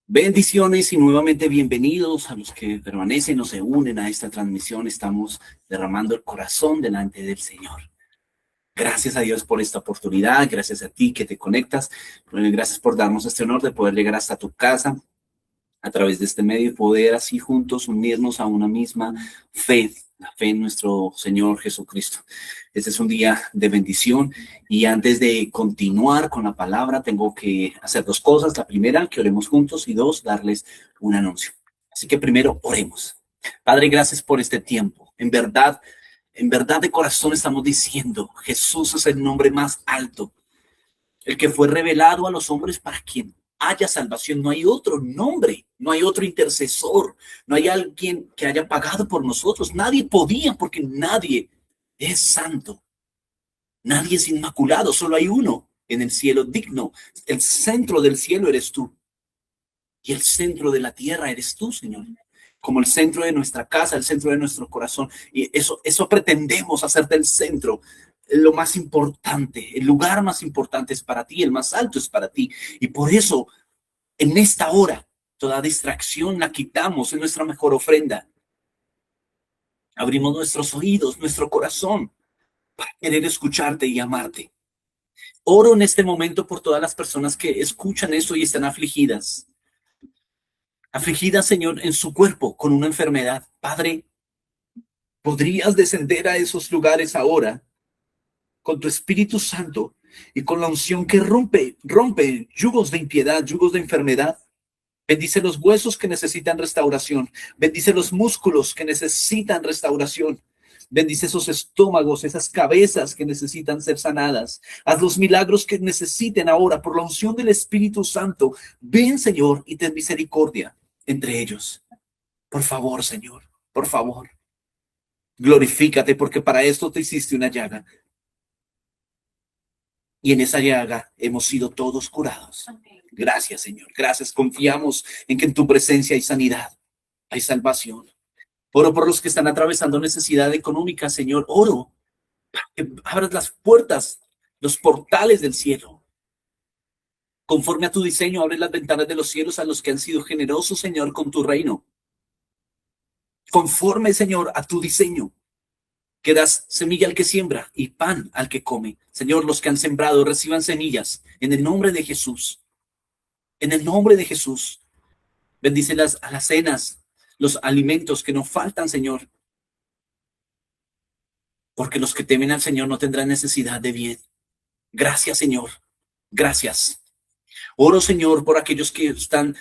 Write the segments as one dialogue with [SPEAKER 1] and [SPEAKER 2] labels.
[SPEAKER 1] Bendiciones y nuevamente bienvenidos a los que permanecen o se unen a esta transmisión. Estamos derramando el corazón delante del Señor. Gracias a Dios por esta oportunidad, gracias a ti que te conectas, gracias por darnos este honor de poder llegar hasta tu casa a través de este medio y poder así juntos unirnos a una misma fe, la fe en nuestro Señor Jesucristo. Este es un día de bendición y antes de continuar con la palabra tengo que hacer dos cosas. La primera, que oremos juntos, y dos, darles un anuncio. Así que primero, oremos. Padre, gracias por este tiempo. En verdad de corazón estamos diciendo, Jesús es el nombre más alto, el que fue revelado a los hombres para quien haya salvación. No hay otro nombre, no hay otro intercesor, no hay alguien que haya pagado por nosotros. Nadie podía, porque nadie es santo, nadie es inmaculado, solo hay uno en el cielo digno. El centro del cielo eres tú y el centro de la tierra eres tú, Señor. Como el centro de nuestra casa, el centro de nuestro corazón. Y eso pretendemos hacerte el centro. Lo más importante, el lugar más importante es para ti, el más alto es para ti. Y por eso, en esta hora, toda distracción la quitamos, en nuestra mejor ofrenda. Abrimos nuestros oídos, nuestro corazón, para querer escucharte y amarte. Oro en este momento por todas las personas que escuchan esto y están afligidas. Afligidas, Señor, en su cuerpo con una enfermedad. Padre, ¿podrías descender a esos lugares ahora con tu Espíritu Santo y con la unción que rompe yugos de impiedad, yugos de enfermedad? Bendice los huesos que necesitan restauración. Bendice los músculos que necesitan restauración. Bendice esos estómagos, esas cabezas que necesitan ser sanadas. Haz los milagros que necesiten ahora por la unción del Espíritu Santo. Ven, Señor, y ten misericordia entre ellos. Por favor, Señor, por favor. Glorifícate, porque para esto te hiciste una llaga. Y en esa llaga hemos sido todos curados. Gracias, Señor. Gracias. Confiamos en que en tu presencia hay sanidad, hay salvación. Oro por los que están atravesando necesidad económica, Señor. Oro para que abras las puertas, los portales del cielo. Conforme a tu diseño, abre las ventanas de los cielos a los que han sido generosos, Señor, con tu reino. Conforme, Señor, a tu diseño, que das semilla al que siembra y pan al que come. Señor, los que han sembrado reciban semillas en el nombre de Jesús. En el nombre de Jesús. Bendice a las cenas, los alimentos que nos faltan, Señor. Porque los que temen al Señor no tendrán necesidad de bien. Gracias, Señor. Gracias. Oro, Señor, por aquellos que están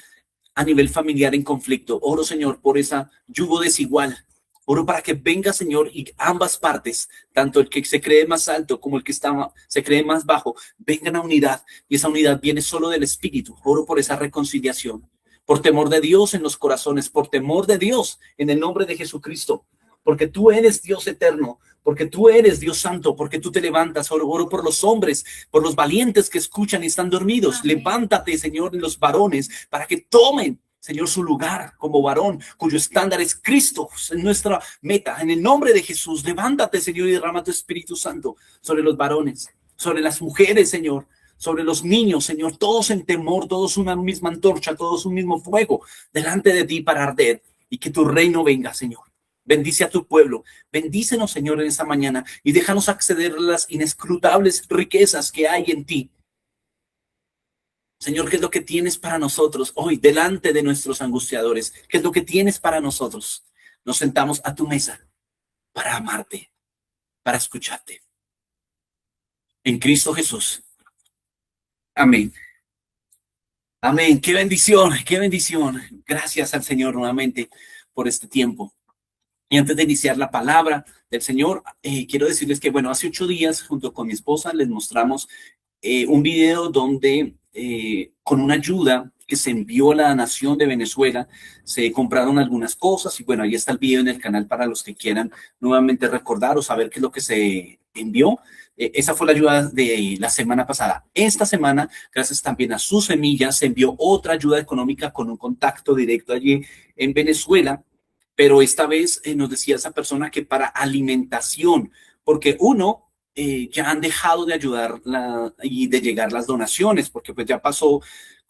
[SPEAKER 1] a nivel familiar en conflicto. Oro, Señor, por esa yugo desigual. Oro para que venga, Señor, y ambas partes, tanto el que se cree más alto como el que se cree más bajo, vengan a unidad. Y esa unidad viene solo del Espíritu. Oro por esa reconciliación. Por temor de Dios en los corazones, por temor de Dios en el nombre de Jesucristo. Porque tú eres Dios eterno, porque tú eres Dios santo, porque tú te levantas. Oro por los hombres, por los valientes que escuchan y están dormidos. Amén. Levántate, Señor, en los varones, para que tomen, Señor, su lugar como varón, cuyo estándar es Cristo, en nuestra meta. En el nombre de Jesús, levántate, Señor, y derrama tu Espíritu Santo sobre los varones, sobre las mujeres, Señor, sobre los niños, Señor, todos en temor, todos una misma antorcha, todos un mismo fuego delante de ti para arder, y que tu reino venga, Señor. Bendice a tu pueblo, bendícenos, Señor, en esta mañana y déjanos acceder a las inescrutables riquezas que hay en ti. Señor, ¿qué es lo que tienes para nosotros hoy delante de nuestros angustiadores? ¿Qué es lo que tienes para nosotros? Nos sentamos a tu mesa para amarte, para escucharte. En Cristo Jesús. Amén. Amén. Qué bendición, qué bendición. Gracias al Señor nuevamente por este tiempo. Y antes de iniciar la palabra del Señor, quiero decirles que, bueno, hace 8 días, junto con mi esposa, les mostramos un video donde, con una ayuda que se envió a la nación de Venezuela, se compraron algunas cosas. Y bueno, ahí está el video en el canal para los que quieran nuevamente recordar o saber qué es lo que se envió. Esa fue la ayuda de la semana pasada. Esta semana, gracias también a sus semillas, se envió otra ayuda económica con un contacto directo allí en Venezuela. Pero esta vez nos decía esa persona que para alimentación, porque ya han dejado de ayudar y de llegar las donaciones, porque pues ya pasó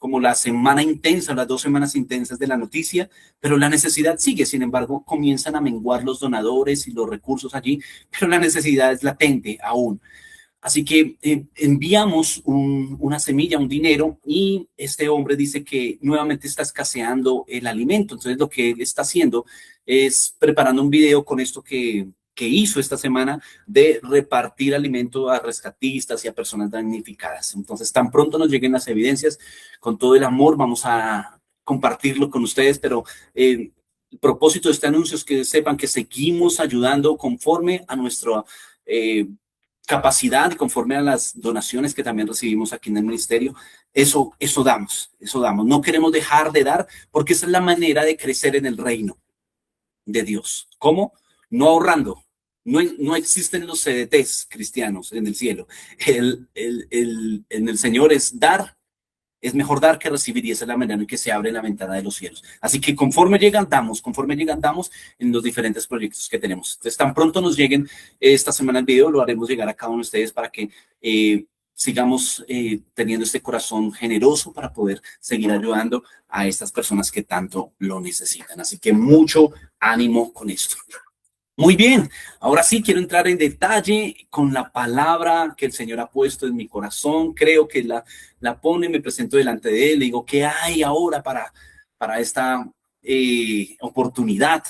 [SPEAKER 1] como la semana intensa, las 2 semanas intensas de la noticia, pero la necesidad sigue. Sin embargo, comienzan a menguar los donadores y los recursos allí, pero la necesidad es latente aún. Así que enviamos una semilla, un dinero, y este hombre dice que nuevamente está escaseando el alimento. Entonces lo que él está haciendo es preparando un video con esto que hizo esta semana de repartir alimento a rescatistas y a personas damnificadas. Entonces, tan pronto nos lleguen las evidencias, con todo el amor vamos a compartirlo con ustedes, pero el propósito de este anuncio es que sepan que seguimos ayudando conforme a nuestra capacidad y conforme a las donaciones que también recibimos aquí en el ministerio. Eso damos. No queremos dejar de dar, porque esa es la manera de crecer en el reino de Dios. ¿Cómo? No ahorrando. No existen los CDTs cristianos en el cielo. En el Señor es dar, es mejor dar que recibir, y esa es la manera en que se abre la ventana de los cielos. Así que conforme llegan, damos en los diferentes proyectos que tenemos. Entonces, tan pronto nos lleguen esta semana el video, lo haremos llegar a cada uno de ustedes para que sigamos teniendo este corazón generoso para poder seguir ayudando a estas personas que tanto lo necesitan. Así que mucho ánimo con esto. Muy bien, ahora sí quiero entrar en detalle con la palabra que el Señor ha puesto en mi corazón. Creo que la pone, me presento delante de Él, le digo, ¿qué hay ahora para esta oportunidad?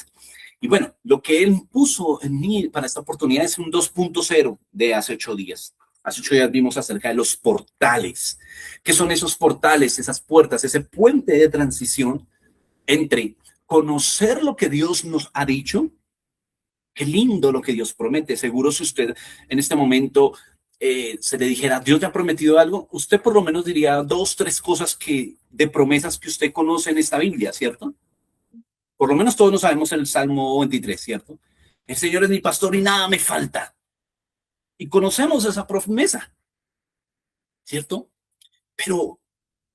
[SPEAKER 1] Y bueno, lo que Él puso en mí para esta oportunidad es un 2.0 de hace 8 días. Hace 8 días vimos acerca de los portales. ¿Qué son esos portales, esas puertas, ese puente de transición entre conocer lo que Dios nos ha dicho? Qué lindo lo que Dios promete. Seguro si usted en este momento se le dijera, Dios te ha prometido algo, usted por lo menos diría 2, 3 cosas de promesas que usted conoce en esta Biblia, ¿cierto? Por lo menos todos nos sabemos el Salmo 23, ¿cierto? El Señor es mi pastor y nada me falta. Y conocemos esa promesa, ¿cierto? Pero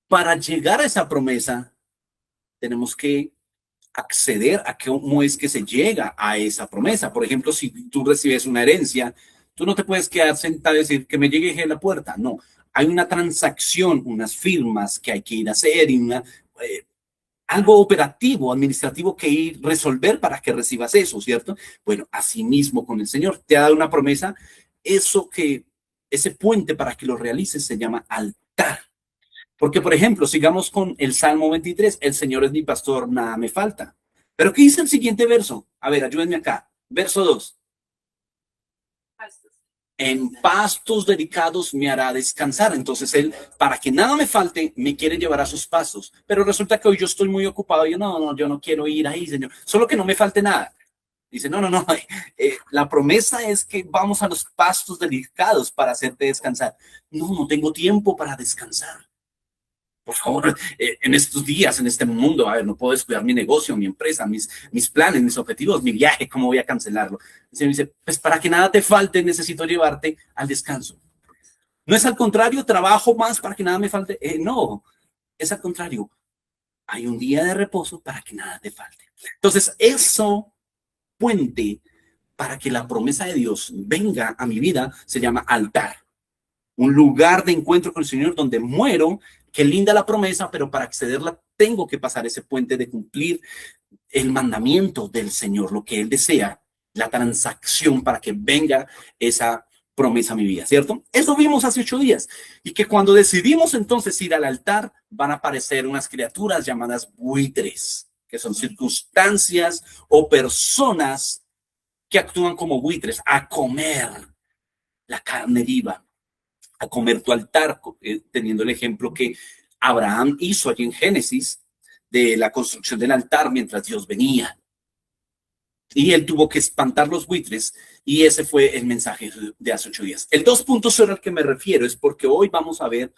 [SPEAKER 1] para llegar a esa promesa, tenemos que acceder a cómo es que se llega a esa promesa. Por ejemplo, si tú recibes una herencia, tú no te puedes quedar sentado y decir que me llegue a la puerta. No, hay una transacción, unas firmas que hay que ir a hacer y algo operativo, administrativo que ir a resolver para que recibas eso, ¿cierto? Bueno, así mismo con el Señor. Te ha dado una promesa, ese puente para que lo realices se llama altar. Porque, por ejemplo, sigamos con el Salmo 23, el Señor es mi pastor, nada me falta. Pero ¿qué dice el siguiente verso? A ver, ayúdenme acá. Verso 2. En pastos delicados me hará descansar. Entonces Él, para que nada me falte, me quiere llevar a sus pastos. Pero resulta que hoy yo estoy muy ocupado. Yo no quiero ir ahí, Señor. Solo que no me falte nada. Dice, no. La promesa es que vamos a los pastos delicados para hacerte descansar. No tengo tiempo para descansar. Por favor, en estos días, en este mundo, a ver, no puedo descuidar mi negocio, mi empresa, mis planes, mis objetivos, mi viaje, ¿cómo voy a cancelarlo? El Señor dice, pues para que nada te falte, necesito llevarte al descanso. No es al contrario, trabajo más para que nada me falte. No, es al contrario. Hay un día de reposo para que nada te falte. Entonces, eso puente para que la promesa de Dios venga a mi vida se llama altar. Un lugar de encuentro con el Señor donde muero. Qué linda la promesa, pero para accederla tengo que pasar ese puente de cumplir el mandamiento del Señor, lo que Él desea, la transacción para que venga esa promesa a mi vida, ¿cierto? Eso vimos hace 8 días. Y que cuando decidimos entonces ir al altar, van a aparecer unas criaturas llamadas buitres, que son circunstancias o personas que actúan como buitres, a comer la carne viva, a comer tu altar, teniendo el ejemplo que Abraham hizo allí en Génesis de la construcción del altar mientras Dios venía. Y él tuvo que espantar los buitres, y ese fue el mensaje de hace 8 días. El 2.0 al que me refiero es porque hoy vamos a ver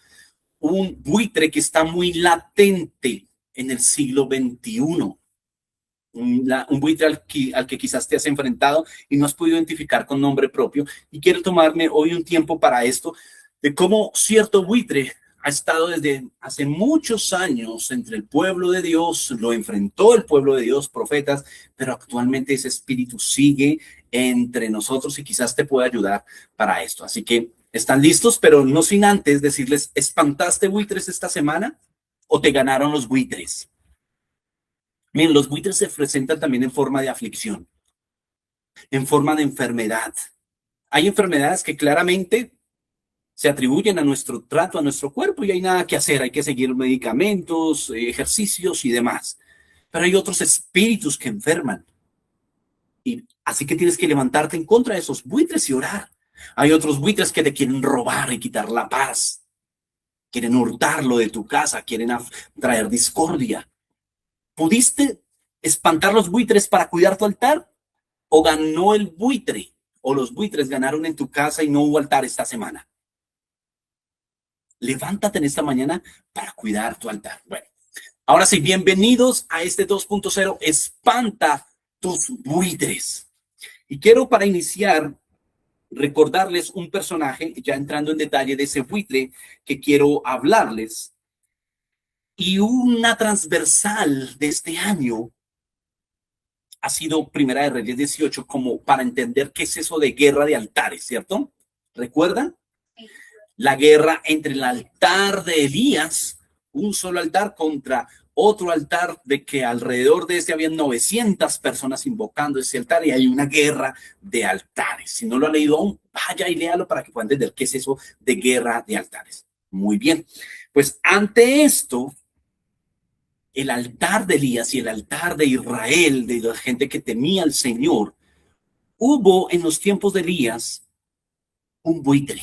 [SPEAKER 1] un buitre que está muy latente en el siglo XXI. Un buitre al que quizás te has enfrentado y no has podido identificar con nombre propio. Y quiero tomarme hoy un tiempo para esto, de cómo cierto buitre ha estado desde hace muchos años entre el pueblo de Dios, lo enfrentó el pueblo de Dios, profetas, pero actualmente ese espíritu sigue entre nosotros y quizás te pueda ayudar para esto. Así que están listos, pero no sin antes decirles, ¿espantaste buitres esta semana? o te ganaron los buitres. Miren, los buitres se presentan también en forma de aflicción, en forma de enfermedad. Hay enfermedades que claramente se atribuyen a nuestro trato, a nuestro cuerpo, y hay nada que hacer. Hay que seguir medicamentos, ejercicios y demás. Pero hay otros espíritus que enferman. Y así que tienes que levantarte en contra de esos buitres y orar. Hay otros buitres que te quieren robar y quitar la paz. Quieren hurtarlo de tu casa, quieren traer discordia. ¿Pudiste espantar los buitres para cuidar tu altar? ¿O ganó el buitre? ¿O los buitres ganaron en tu casa y no hubo altar esta semana? Levántate en esta mañana para cuidar tu altar. Bueno, ahora sí, bienvenidos a este 2.0. Espanta tus buitres. Y quiero para iniciar recordarles un personaje, ya entrando en detalle de ese buitre que quiero hablarles. Y una transversal de este año ha sido Primera de Reyes 18, como para entender qué es eso de guerra de altares, ¿cierto? ¿Recuerdan? La guerra entre el altar de Elías, un solo altar, contra otro altar de que alrededor de este habían 900 personas invocando ese altar, y hay una guerra de altares. Si no lo ha leído aún, vaya y léalo para que puedan entender qué es eso de guerra de altares. Muy bien, pues ante esto, el altar de Elías y el altar de Israel, de la gente que temía al Señor, hubo en los tiempos de Elías un buitre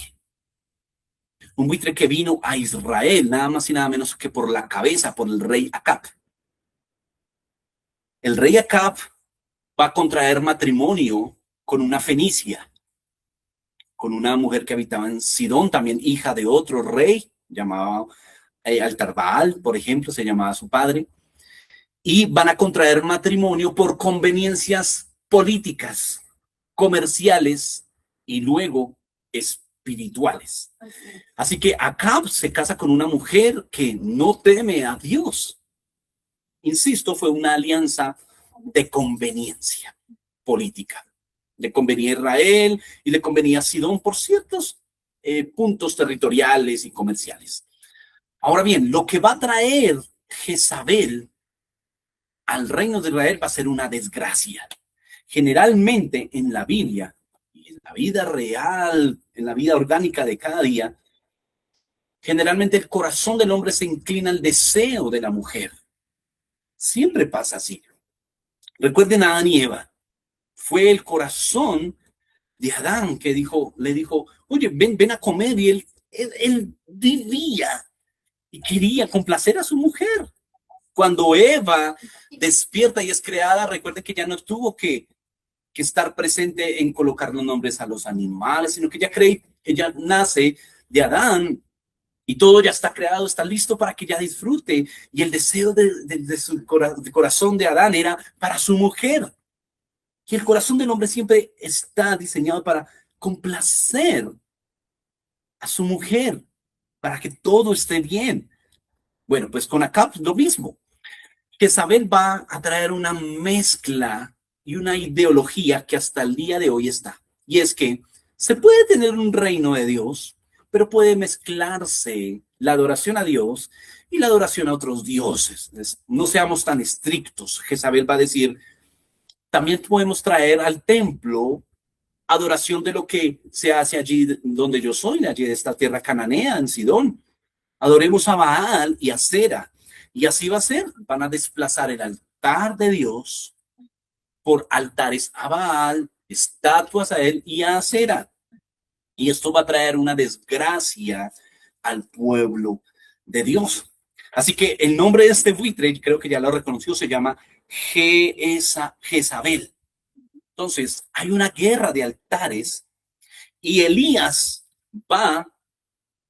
[SPEAKER 1] que vino a Israel, nada más y nada menos que por la cabeza, por el rey Acab. El rey Acab va a contraer matrimonio con una fenicia, con una mujer que habitaba en Sidón, también hija de otro rey, llamado Altarbaal, por ejemplo, se llamaba su padre, y van a contraer matrimonio por conveniencias políticas, comerciales y luego espirituales. Así que Acab se casa con una mujer que no teme a Dios. Insisto, fue una alianza de conveniencia política. Le convenía a Israel y le convenía a Sidón por ciertos puntos territoriales y comerciales. Ahora bien, lo que va a traer Jezabel al reino de Israel va a ser una desgracia. Generalmente en la Biblia, y en la vida real, en la vida orgánica de cada día, generalmente el corazón del hombre se inclina al deseo de la mujer. Siempre pasa así. Recuerden a Adán y Eva. Fue el corazón de Adán que le dijo, oye, ven a comer. Y él vivía y quería complacer a su mujer. Cuando Eva despierta y es creada, recuerden que ya no tuvo que estar presente en colocar los nombres a los animales, sino que ella nace de Adán y todo ya está creado, está listo para que ella disfrute. Y el deseo de su corazón de Adán era para su mujer. Y el corazón del hombre siempre está diseñado para complacer a su mujer, para que todo esté bien. Bueno, pues con Acab lo mismo. Jezabel va a traer una mezcla y una ideología que hasta el día de hoy está. Y es que se puede tener un reino de Dios, pero puede mezclarse la adoración a Dios y la adoración a otros dioses. No seamos tan estrictos. Jezabel va a decir, también podemos traer al templo adoración de lo que se hace allí donde yo soy, allí de esta tierra cananea, en Sidón. Adoremos a Baal y a Sera. Y así va a ser. Van a desplazar el altar de Dios por altares a Baal, estatuas a él y a Sera. Y esto va a traer una desgracia al pueblo de Dios. Así que el nombre de este buitre, creo que ya lo reconoció, se llama Jezabel. Entonces, hay una guerra de altares y Elías va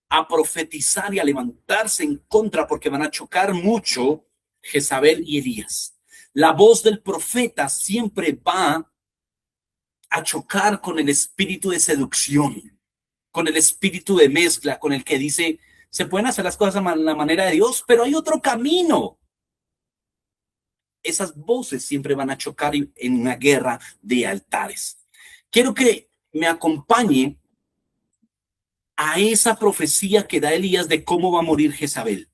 [SPEAKER 1] a profetizar y a levantarse en contra porque van a chocar mucho Jezabel y Elías. La voz del profeta siempre va a chocar con el espíritu de seducción, con el espíritu de mezcla, con el que dice, se pueden hacer las cosas a la manera de Dios, pero hay otro camino. Esas voces siempre van a chocar en una guerra de altares. Quiero que me acompañe a esa profecía que da Elías de cómo va a morir Jezabel.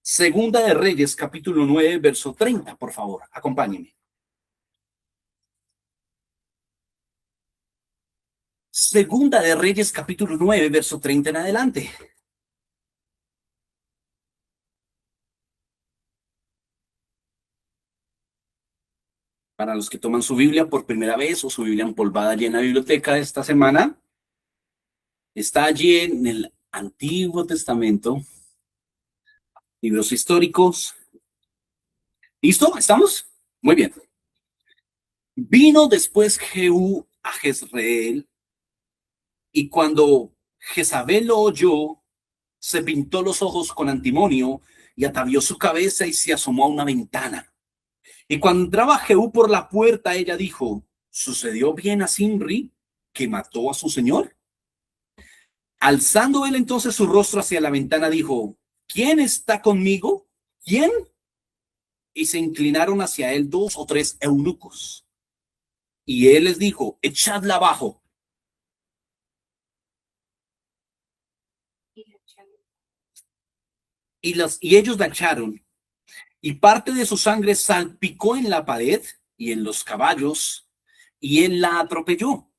[SPEAKER 1] Segunda de Reyes, capítulo 9, verso 30, por favor, acompáñenme. Segunda de Reyes, capítulo 9, verso 30 en adelante. Para los que toman su Biblia por primera vez o su Biblia empolvada allí en la biblioteca de esta semana, está allí en el Antiguo Testamento, libros históricos. ¿Listo? ¿Estamos? Muy bien. Vino después Jehú a Jezreel, y cuando Jezabel lo oyó, se pintó los ojos con antimonio y atavió su cabeza y se asomó a una ventana. Y cuando entraba Jehú por la puerta, ella dijo: ¿sucedió bien a Zimri, que mató a su señor? Alzando él entonces su rostro hacia la ventana, dijo: ¿quién está conmigo? ¿Quién? Y se inclinaron hacia él 2 o 3 eunucos. Y él les dijo: echadla abajo. Y ellos la echaron, y parte de su sangre salpicó en la pared y en los caballos, y él la atropelló.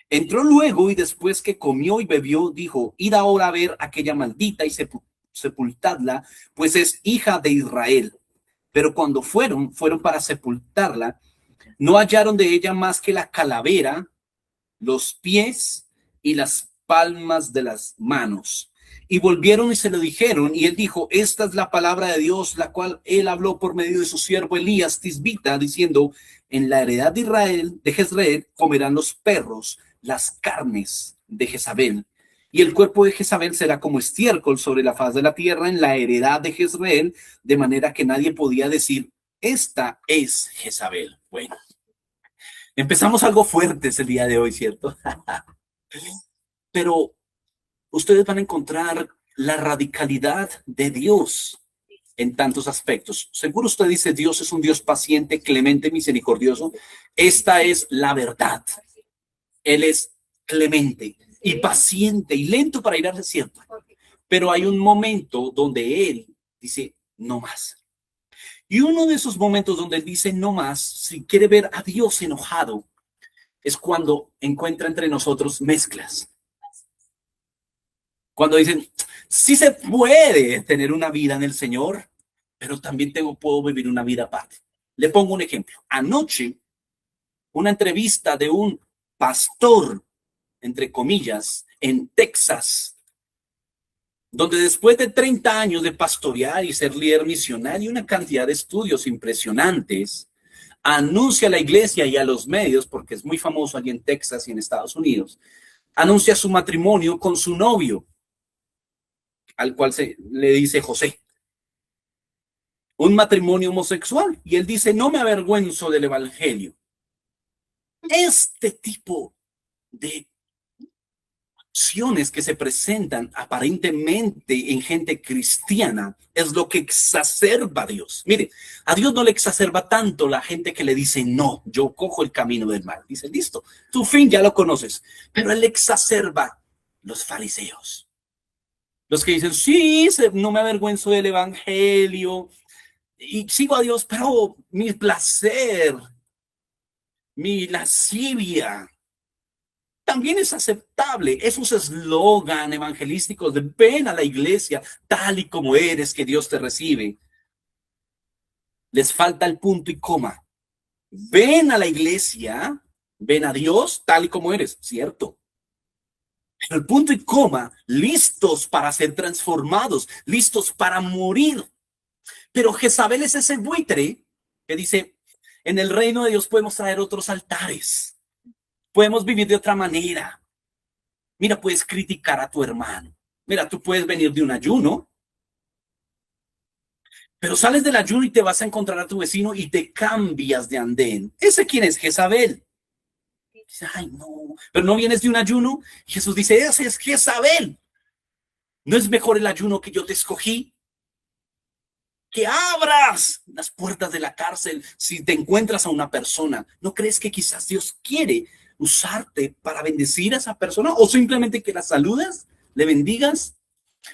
[SPEAKER 1] Entró luego, y después que comió y bebió, dijo: id ahora a ver aquella maldita y sepultadla, pues es hija de Israel. Pero cuando fueron para sepultarla, no hallaron de ella más que la calavera, los pies y las palmas de las manos. Y volvieron y se lo dijeron, y él dijo: esta es la palabra de Dios, la cual él habló por medio de su siervo Elías Tisbita, diciendo: en la heredad de Israel, de Jezreel, comerán los perros las carnes de Jezabel, y el cuerpo de Jezabel será como estiércol sobre la faz de la tierra en la heredad de Jezreel, de manera que nadie podía decir: esta es Jezabel. Bueno, empezamos algo fuertes el día de hoy, ¿cierto? Pero ustedes van a encontrar la radicalidad de Dios en tantos aspectos. Seguro usted dice: Dios es un Dios paciente, clemente, misericordioso. Esta es la verdad. Él es clemente y paciente y lento para ir al desierto. Pero hay un momento donde Él dice: no más. Y uno de esos momentos donde Él dice no más, si quiere ver a Dios enojado, es cuando encuentra entre nosotros mezclas. Cuando dicen: sí se puede tener una vida en el Señor, pero también puedo vivir una vida aparte. Le pongo un ejemplo. Anoche, una entrevista de un pastor, entre comillas, en Texas, donde después de 30 años de pastorear y ser líder misionario y una cantidad de estudios impresionantes, anuncia a la iglesia y a los medios, porque es muy famoso allí en Texas y en Estados Unidos, anuncia su matrimonio con su novio, al cual se le dice José. Un matrimonio homosexual. Y él dice: no me avergüenzo del evangelio. Este tipo de acciones que se presentan aparentemente en gente cristiana es lo que exacerba a Dios. Mire, a Dios no le exacerba tanto la gente que le dice: no, yo cojo el camino del mal. Dice: listo, tu fin ya lo conoces. Pero él exacerba los fariseos. Los que dicen: sí, no me avergüenzo del evangelio y sigo a Dios, pero mi placer, mi lascivia, también es aceptable. Esos eslogan evangelísticos de ven a la iglesia tal y como eres, que Dios te recibe. Les falta el punto y coma. Ven a la iglesia, ven a Dios tal y como eres, ¿cierto? Pero el punto y coma, listos para ser transformados, listos para morir. Pero Jezabel es ese buitre que dice: en el reino de Dios podemos traer otros altares. Podemos vivir de otra manera. Mira, puedes criticar a tu hermano. Mira, tú puedes venir de un ayuno, pero sales del ayuno y te vas a encontrar a tu vecino y te cambias de andén. ¿Ese quién es? Jezabel. Dice: ay, no, pero no vienes de un ayuno. Y Jesús dice: ese es Jezabel. ¿No es mejor el ayuno que yo te escogí? Que abras las puertas de la cárcel si te encuentras a una persona. ¿No crees que quizás Dios quiere usarte para bendecir a esa persona, o simplemente que la saludas, le bendigas?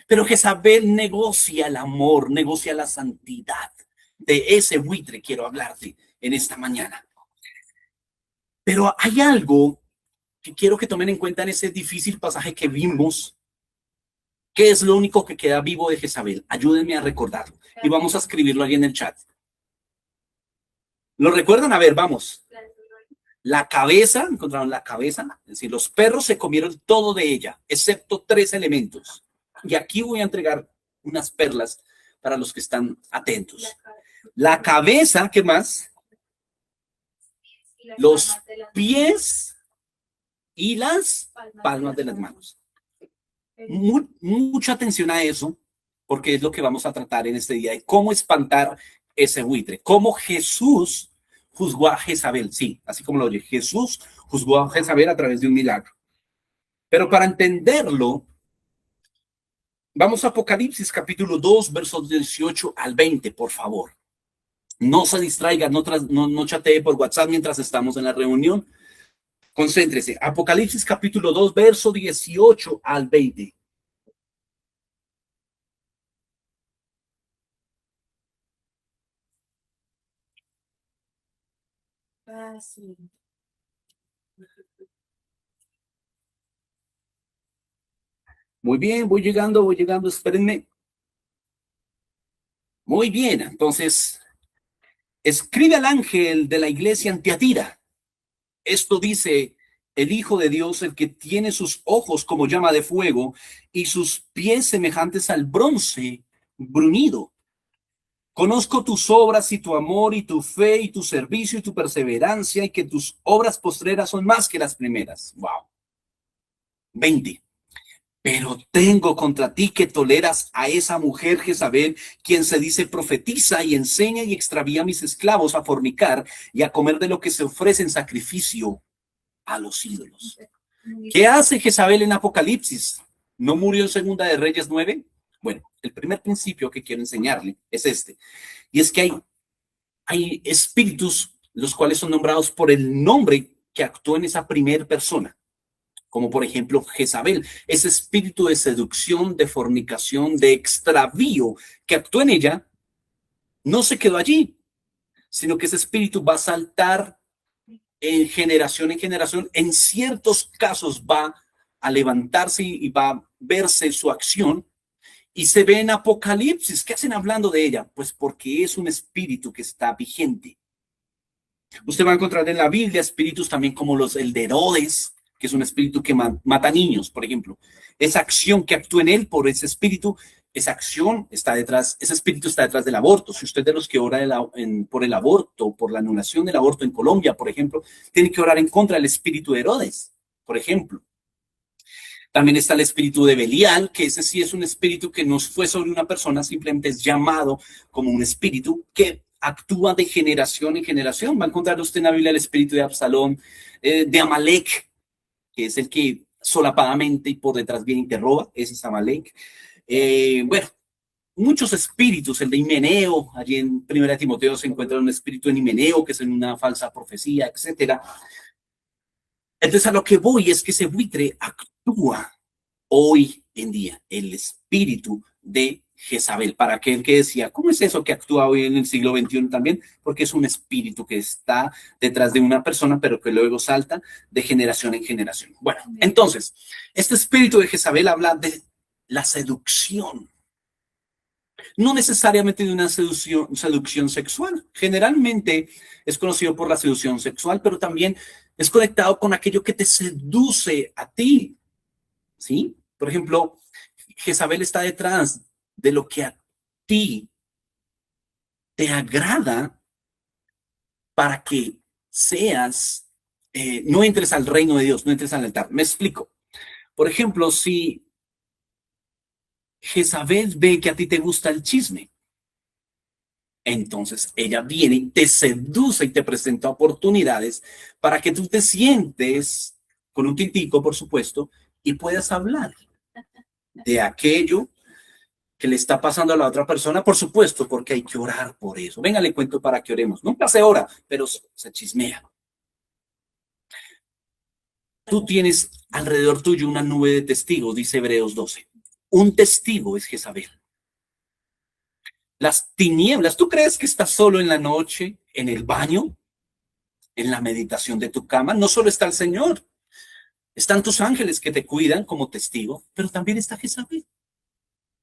[SPEAKER 1] Pero Jezabel negocia el amor, negocia la santidad. De ese buitre quiero hablarte en esta mañana. Pero hay algo que quiero que tomen en cuenta en ese difícil pasaje que vimos. ¿Qué es lo único que queda vivo de Jezabel? Ayúdenme a recordarlo. Y vamos a escribirlo ahí en el chat. ¿Lo recuerdan? A ver, vamos. La cabeza, encontraron la cabeza. Es decir, los perros se comieron todo de ella, excepto 3 elementos. Y aquí voy a entregar unas perlas para los que están atentos. La cabeza, ¿qué más? Los pies y las palmas de las manos. Mucha atención a eso, porque es lo que vamos a tratar en este día, de cómo espantar ese buitre, cómo Jesús juzgó a Jezabel, sí, así como lo oye, Jesús juzgó a Jezabel a través de un milagro. Pero para entenderlo, vamos a Apocalipsis capítulo 2, versos 18 al 20, por favor. No se distraiga, no chatee por WhatsApp mientras estamos en la reunión. Concéntrese. Apocalipsis capítulo 2, verso 18 al 20. Muy bien, voy llegando, espérenme. Muy bien, entonces, escribe al ángel de la iglesia en Tiatira. Esto dice el Hijo de Dios, el que tiene sus ojos como llama de fuego y sus pies semejantes al bronce bruñido. Conozco tus obras y tu amor y tu fe y tu servicio y tu perseverancia y que tus obras postreras son más que las primeras. Wow. 20. Pero tengo contra ti que toleras a esa mujer Jezabel, quien se dice profetiza y enseña y extravía a mis esclavos a fornicar y a comer de lo que se ofrece en sacrificio a los ídolos. ¿Qué hace Jezabel en Apocalipsis? ¿No murió en Segunda de Reyes 9? Bueno, el primer principio que quiero enseñarle es este, y es que hay espíritus los cuales son nombrados por el nombre que actúa en esa primera persona, como por ejemplo Jezabel, ese espíritu de seducción, de fornicación, de extravío que actúa en ella, no se quedó allí, sino que ese espíritu va a saltar en generación, en ciertos casos va a levantarse y va a verse su acción y se ve en Apocalipsis. ¿Qué hacen hablando de ella? Pues porque es un espíritu que está vigente. Usted va a encontrar en la Biblia espíritus también como el de Herodes, que es un espíritu que mata niños, por ejemplo. Esa acción que actúa en él por ese espíritu, esa acción está detrás, ese espíritu está detrás del aborto. Si usted de los que ora por el aborto, por la anulación del aborto en Colombia, por ejemplo, tiene que orar en contra del espíritu de Herodes, por ejemplo. También está el espíritu de Belial, que ese sí es un espíritu que no fue sobre una persona, simplemente es llamado como un espíritu que actúa de generación en generación. Va a encontrar usted en la Biblia el espíritu de Absalón, de Amalek, que es el que solapadamente y por detrás viene y te roba, ese es Amalek. Bueno, muchos espíritus, el de Himeneo, allí en 1 Timoteo se encuentra un espíritu en Himeneo, que es en una falsa profecía, etcétera. Entonces a lo que voy es que ese buitre actúa hoy en día, el espíritu de Jezabel. Para aquel que decía, ¿cómo es eso que actúa hoy en el siglo XXI también? Porque es un espíritu que está detrás de una persona, pero que luego salta de generación en generación. Bueno, entonces, este espíritu de Jezabel habla de la seducción. No necesariamente de una seducción sexual. Generalmente es conocido por la seducción sexual, pero también es conectado con aquello que te seduce a ti. ¿Sí? Por ejemplo, Jezabel está detrás de lo que a ti te agrada para que seas, no entres al reino de Dios, no entres al altar. Me explico. Por ejemplo, si Jezabel ve que a ti te gusta el chisme, entonces ella viene y te seduce y te presenta oportunidades para que tú te sientes con un tintico, por supuesto, y puedas hablar de aquello que le está pasando a la otra persona, por supuesto, porque hay que orar por eso. Venga, le cuento para que oremos. Nunca se ora, pero se chismea. Tú tienes alrededor tuyo una nube de testigos, dice Hebreos 12. Un testigo es Jezabel. Las tinieblas, ¿tú crees que estás solo en la noche, en el baño, en la meditación de tu cama? No solo está el Señor, están tus ángeles que te cuidan como testigo, pero también está Jezabel.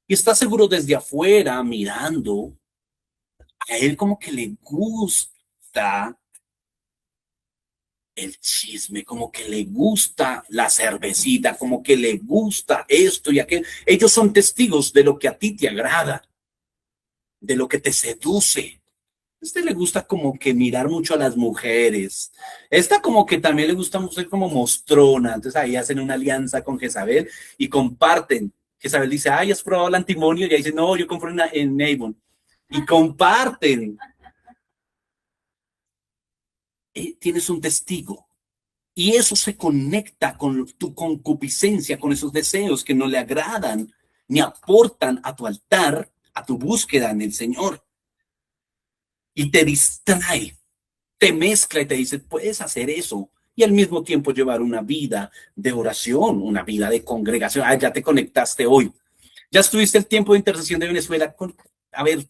[SPEAKER 1] Y está seguro desde afuera mirando, a él como que le gusta el chisme, como que le gusta la cervecita, como que le gusta esto y aquello. Ellos son testigos de lo que a ti te agrada, de lo que te seduce. A este le gusta como que mirar mucho a las mujeres. Esta como que también le gusta ser como mostrona. Entonces ahí hacen una alianza con Jezabel y comparten. Jezabel dice, ay, ¿has probado el antimonio? Y ella dice, no, yo compré una en Avon. Y comparten. Tienes un testigo. Y eso se conecta con tu concupiscencia, con esos deseos que no le agradan ni aportan a tu altar, a tu búsqueda en el Señor. Y te distrae, te mezcla y te dice, puedes hacer eso. Y al mismo tiempo llevar una vida de oración, una vida de congregación. Ah, ya te conectaste hoy. Ya estuviste el tiempo de intercesión de Venezuela. A ver,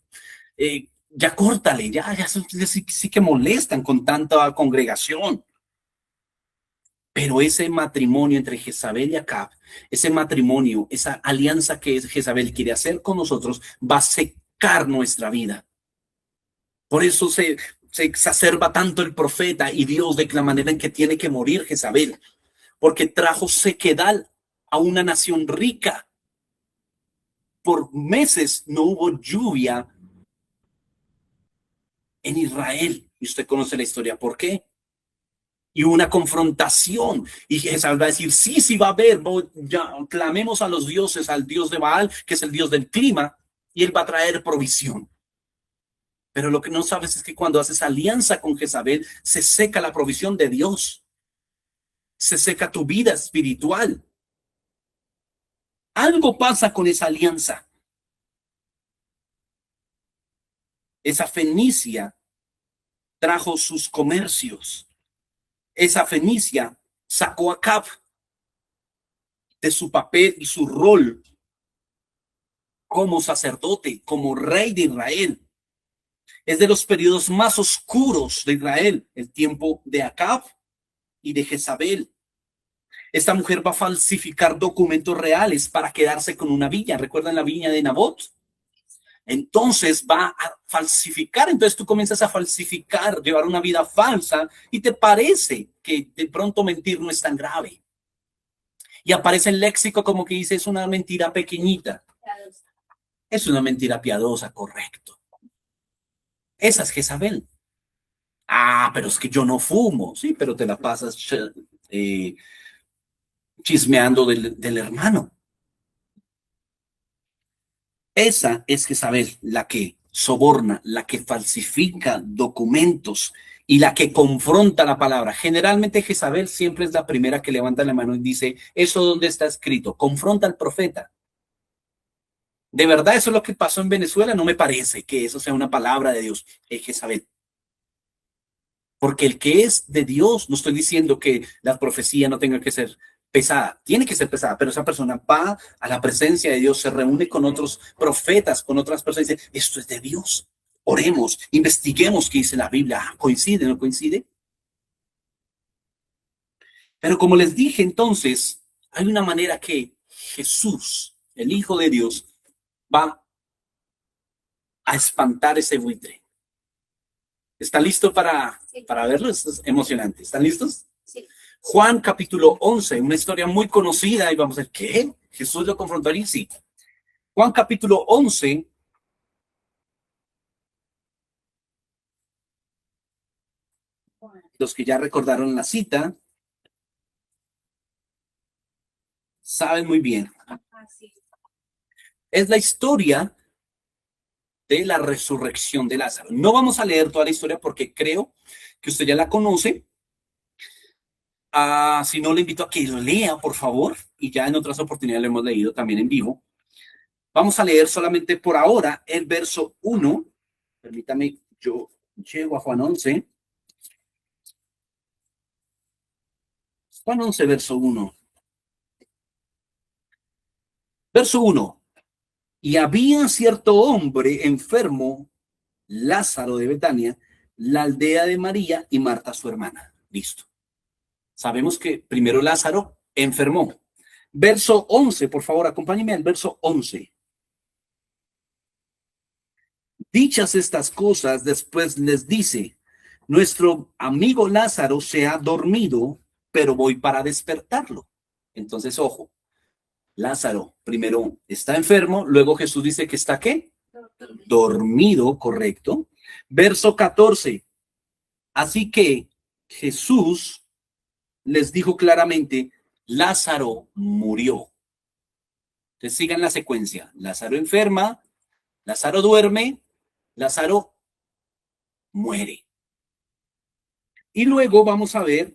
[SPEAKER 1] ya córtale, ya sí que molestan con tanta congregación. Pero ese matrimonio entre Jezabel y Acab, ese matrimonio, esa alianza que Jezabel quiere hacer con nosotros, va a secar nuestra vida. Por eso se exacerba tanto el profeta y Dios de la manera en que tiene que morir Jezabel, porque trajo sequedad a una nación rica. Por meses no hubo lluvia en Israel. Y usted conoce la historia. ¿Por qué? Y una confrontación. Y Jezabel va a decir, sí, sí va a haber, ya, clamemos a los dioses, al dios de Baal, que es el dios del clima, y él va a traer provisión. Pero lo que no sabes es que cuando haces alianza con Jezabel, se seca la provisión de Dios, se seca tu vida espiritual. Algo pasa con esa alianza. Esa fenicia trajo sus comercios. Esa fenicia sacó a Acab de su papel y su rol como sacerdote, como rey de Israel. Es de los periodos más oscuros de Israel, el tiempo de Acab y de Jezabel. Esta mujer va a falsificar documentos reales para quedarse con una viña. ¿Recuerdan la viña de Nabot? Entonces va a falsificar. Entonces tú comienzas a falsificar, llevar una vida falsa y te parece que de pronto mentir no es tan grave. Y aparece el léxico como que dice es una mentira pequeñita. Es una mentira piadosa, correcto. Esa es Jezabel. Ah, pero es que yo no fumo. Sí, pero te la pasas eh, chismeando del hermano. Esa es Jezabel, la que soborna, la que falsifica documentos y la que confronta la palabra. Generalmente Jezabel siempre es la primera que levanta la mano y dice, ¿eso dónde está escrito? Confronta al profeta. ¿De verdad eso es lo que pasó en Venezuela? No me parece que eso sea una palabra de Dios. Es Jezabel. Porque el que es de Dios, no estoy diciendo que la profecía no tenga que ser pesada, tiene que ser pesada, pero esa persona va a la presencia de Dios, se reúne con otros profetas, con otras personas y dice, esto es de Dios. Oremos, investiguemos qué dice la Biblia. ¿Coincide, no coincide? Pero como les dije entonces, hay una manera que Jesús, el Hijo de Dios, va a espantar ese buitre. ¿Están listos para verlo? Esto es emocionante. ¿Están listos? Sí. Juan capítulo 11, una historia muy conocida y vamos a ver, ¿qué? Jesús lo confrontó allí, sí. Juan capítulo 11, los que ya recordaron la cita, saben muy bien. Es la historia de la resurrección de Lázaro. No vamos a leer toda la historia porque creo que usted ya la conoce. Si no, le invito a que lo lea, por favor, y ya en otras oportunidades lo hemos leído también en vivo. Vamos a leer solamente por ahora el verso 1. Permítame, yo llego a Juan 11. Juan 11, verso 1. Verso 1. Y había cierto hombre enfermo, Lázaro de Betania, la aldea de María y Marta su hermana. Listo. Sabemos que primero Lázaro enfermó. Verso 11, por favor, acompáñeme al verso 11. Dichas estas cosas, después les dice, nuestro amigo Lázaro se ha dormido, pero voy para despertarlo. Entonces, ojo, Lázaro primero está enfermo, luego Jesús dice que está ¿qué? Dormido, correcto. Verso 14. Así que Jesús les dijo claramente, Lázaro murió. Entonces sigan la secuencia. Lázaro enferma, Lázaro duerme, Lázaro muere. Y luego vamos a ver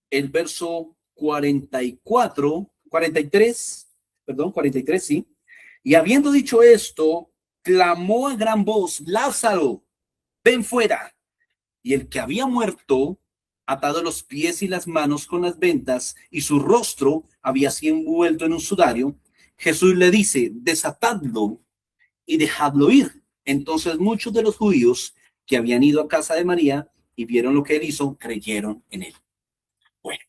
[SPEAKER 1] el verso 44, 43, perdón, 43, sí. Y habiendo dicho esto, clamó a gran voz, Lázaro, ven fuera. Y el que había muerto, atado los pies y las manos con las vendas, y su rostro había sido envuelto en un sudario, Jesús le dice, desatadlo y dejadlo ir. Entonces muchos de los judíos que habían ido a casa de María y vieron lo que él hizo, creyeron en él. Bueno,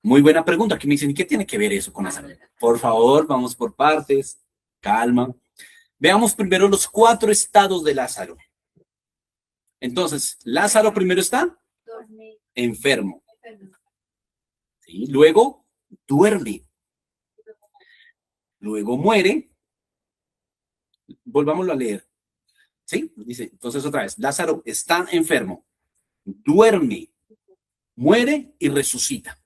[SPEAKER 1] muy buena pregunta. Aquí me dicen, ¿y qué tiene que ver eso con la salud? Por favor, vamos por partes, calma. Veamos primero los 4 estados de Lázaro. Entonces, Lázaro primero está enfermo. ¿Sí? Luego duerme. Luego muere. Volvámoslo a leer. ¿Sí? Dice, entonces otra vez, Lázaro está enfermo, duerme, muere y resucita.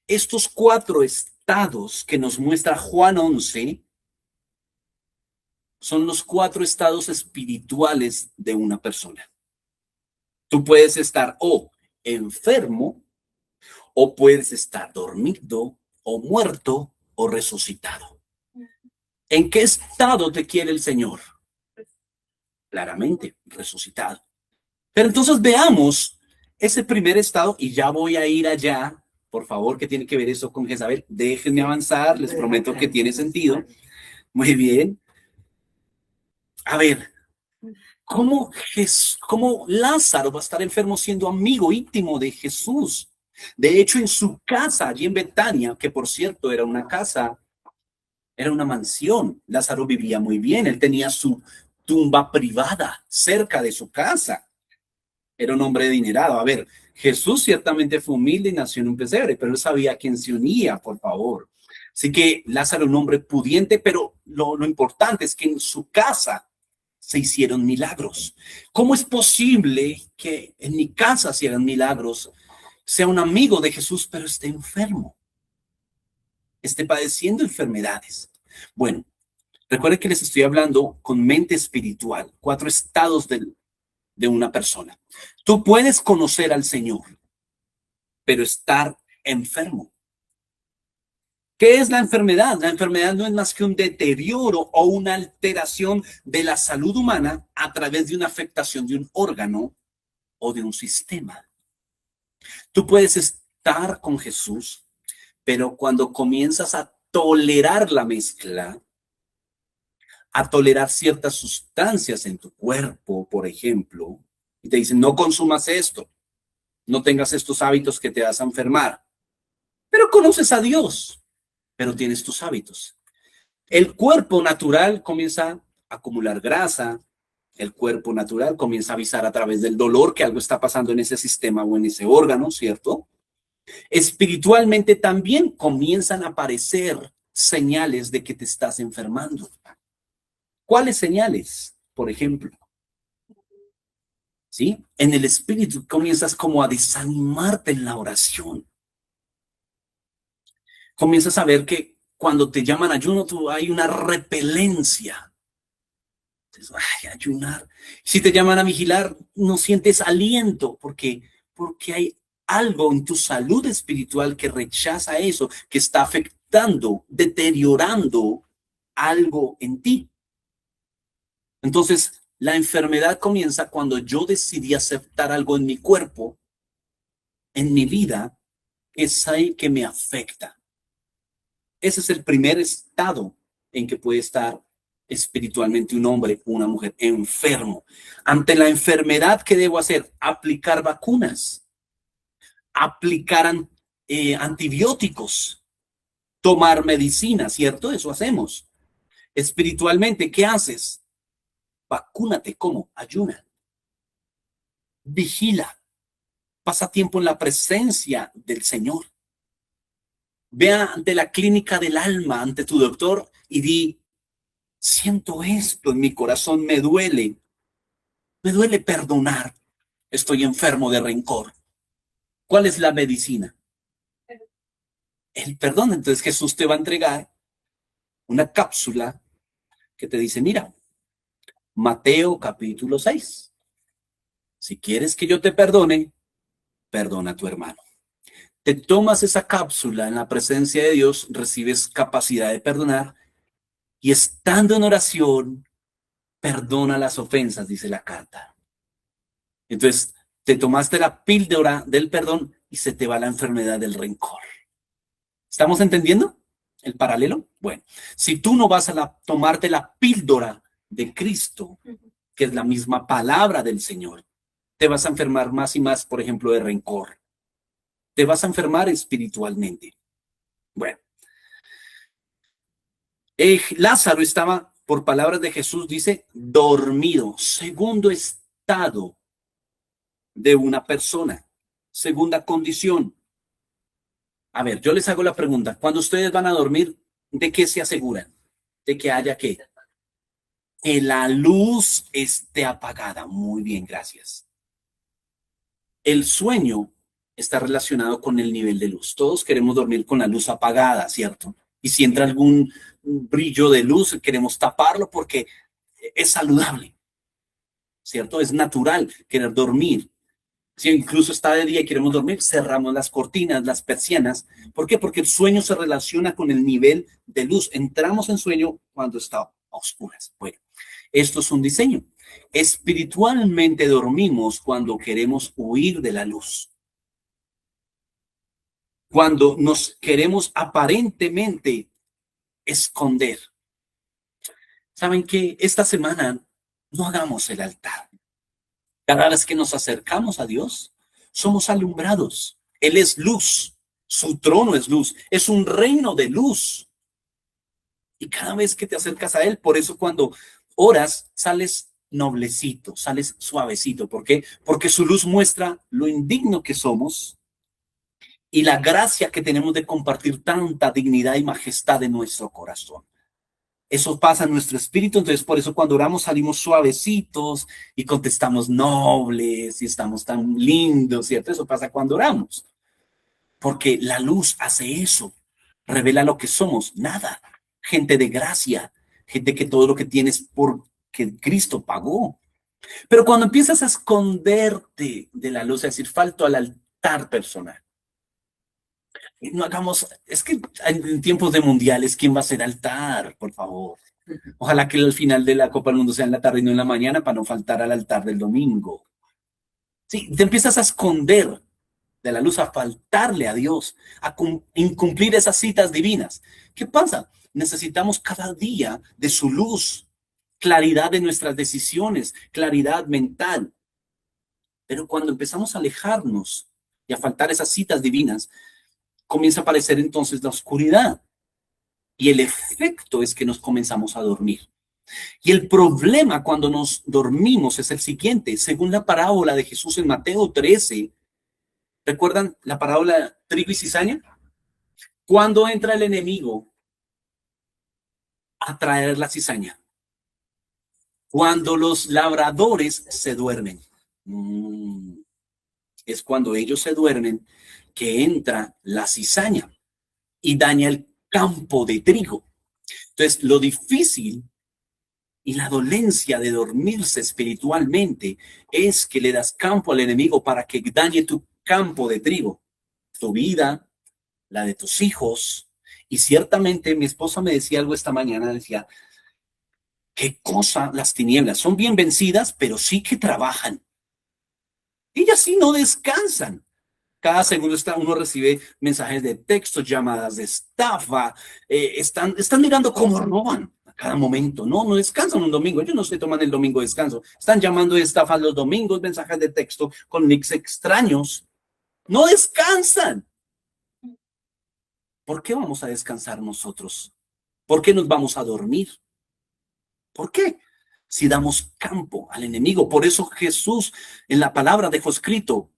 [SPEAKER 1] Estos 4 estados que nos muestra Juan 11 son los 4 estados espirituales de una persona. Tú puedes estar o enfermo, o puedes estar dormido, o muerto, o resucitado. ¿En qué estado te quiere el Señor? Claramente, resucitado. Pero entonces veamos ese primer estado, y ya voy a ir allá. Por favor, ¿qué tiene que ver eso con Jezabel? Déjenme avanzar, les prometo que tiene sentido. Muy bien. A ver, ¿cómo Lázaro va a estar enfermo siendo amigo íntimo de Jesús? De hecho, en su casa, allí en Betania, que por cierto era una casa, era una mansión, Lázaro vivía muy bien, él tenía su tumba privada cerca de su casa. Era un hombre adinerado. A ver, Jesús ciertamente fue humilde y nació en un pesebre, pero él sabía a quién se unía, por favor. Así que Lázaro era un hombre pudiente, pero lo importante es que en su casa se hicieron milagros. ¿Cómo es posible que en mi casa se hagan milagros? Sea un amigo de Jesús, pero esté enfermo, esté padeciendo enfermedades. Bueno, recuerden que les estoy hablando con mente espiritual, 4 estados de una persona. Tú puedes conocer al Señor, pero estar enfermo. ¿Qué es la enfermedad? La enfermedad no es más que un deterioro o una alteración de la salud humana a través de una afectación de un órgano o de un sistema. Tú puedes estar con Jesús, pero cuando comienzas a tolerar la mezcla, a tolerar ciertas sustancias en tu cuerpo, por ejemplo, y te dicen, no consumas esto, no tengas estos hábitos que te vas a enfermar, pero conoces a Dios, pero tienes tus hábitos. El cuerpo natural comienza a acumular grasa, el cuerpo natural comienza a avisar a través del dolor que algo está pasando en ese sistema o en ese órgano, ¿cierto? Espiritualmente también comienzan a aparecer señales de que te estás enfermando. ¿Cuáles señales? Por ejemplo, ¿sí? En el espíritu comienzas como a desanimarte en la oración. Comienzas a ver que cuando te llaman ayuno, hay una repelencia. Entonces, ay, ayunar. Si te llaman a vigilar, no sientes aliento porque hay algo en tu salud espiritual que rechaza eso, que está afectando, deteriorando algo en ti. Entonces, la enfermedad comienza cuando yo decidí aceptar algo en mi cuerpo, en mi vida, es ahí que me afecta. Ese es el primer estado en que puede estar espiritualmente un hombre o una mujer enfermo. Ante la enfermedad, ¿qué debo hacer? Aplicar vacunas, aplicar antibióticos, tomar medicina, ¿cierto? Eso hacemos. Espiritualmente, ¿qué haces? Vacúnate. ¿Cómo? Ayuna. Vigila. Pasa tiempo en la presencia del Señor. Ve ante la clínica del alma, ante tu doctor y di, siento esto en mi corazón, me duele perdonar, estoy enfermo de rencor. ¿Cuál es la medicina? El perdón. Entonces Jesús te va a entregar una cápsula que te dice, mira, Mateo capítulo 6. Si quieres que yo te perdone, perdona a tu hermano. Te tomas esa cápsula en la presencia de Dios, recibes capacidad de perdonar y estando en oración, perdona las ofensas, dice la carta. Entonces, te tomaste la píldora del perdón y se te va la enfermedad del rencor. ¿Estamos entendiendo el paralelo? Bueno, si tú no vas a tomarte la píldora de Cristo, que es la misma palabra del Señor, te vas a enfermar más y más, por ejemplo, de rencor. Te vas a enfermar espiritualmente. Bueno, Lázaro estaba, por palabras de Jesús, dice, dormido. Segundo estado de una persona. Segunda condición. A ver, yo les hago la pregunta. Cuando ustedes van a dormir, ¿de qué se aseguran? De que haya qué. Que la luz esté apagada. Muy bien, gracias. El sueño está relacionado con el nivel de luz. Todos queremos dormir con la luz apagada, ¿cierto? Y si entra algún brillo de luz, queremos taparlo porque es saludable, ¿cierto? Es natural querer dormir. Si incluso está de día y queremos dormir, cerramos las cortinas, las persianas. ¿Por qué? Porque el sueño se relaciona con el nivel de luz. Entramos en sueño cuando está a oscuras. Bueno, esto es un diseño. Espiritualmente dormimos cuando queremos huir de la luz. Cuando nos queremos aparentemente esconder. ¿Saben qué? Esta semana no hagamos el altar. Cada vez que nos acercamos a Dios, somos alumbrados. Él es luz. Su trono es luz. Es un reino de luz. Y cada vez que te acercas a Él, por eso cuando oras, sales noblecito, sales suavecito. ¿Por qué? Porque su luz muestra lo indigno que somos y la gracia que tenemos de compartir tanta dignidad y majestad en nuestro corazón. Eso pasa en nuestro espíritu, entonces por eso cuando oramos salimos suavecitos y contestamos nobles y estamos tan lindos, ¿cierto? Eso pasa cuando oramos, porque la luz hace eso, revela lo que somos, nada, gente de gracia, gente que todo lo que tienes porque Cristo pagó. Pero cuando empiezas a esconderte de la luz, es decir, falto al altar personal, no hagamos, es que en tiempos de mundiales, ¿quién va a hacer altar? Por favor. Ojalá que el final de la Copa del Mundo sea en la tarde y no en la mañana para no faltar al altar del domingo. Sí, te empiezas a esconder de la luz, a faltarle a Dios, a incumplir esas citas divinas. ¿Qué pasa? Necesitamos cada día de su luz, claridad de nuestras decisiones, claridad mental. Pero cuando empezamos a alejarnos y a faltar esas citas divinas, comienza a aparecer entonces la oscuridad. Y el efecto es que nos comenzamos a dormir. Y el problema cuando nos dormimos es el siguiente. Según la parábola de Jesús en Mateo 13, ¿recuerdan la parábola trigo y cizaña? Cuando entra el enemigo a traer la cizaña. Cuando los labradores se duermen. Es cuando ellos se duermen que entra la cizaña y daña el campo de trigo. Entonces, lo difícil y la dolencia de dormirse espiritualmente es que le das campo al enemigo para que dañe tu campo de trigo, tu vida, la de tus hijos. Y ciertamente mi esposa me decía algo esta mañana, decía, qué cosa las tinieblas, son bien vencidas, pero sí que trabajan. Ellas sí no descansan. Cada segundo uno recibe mensajes de texto, llamadas de estafa, están mirando cómo roban a cada momento. No descansan un domingo. Ellos no se toman el domingo de descanso. Están llamando de estafa los domingos, mensajes de texto con nicks extraños. No descansan. ¿Por qué vamos a descansar nosotros? ¿Por qué nos vamos a dormir? ¿Por qué? Si damos campo al enemigo. Por eso Jesús en la palabra dejó escrito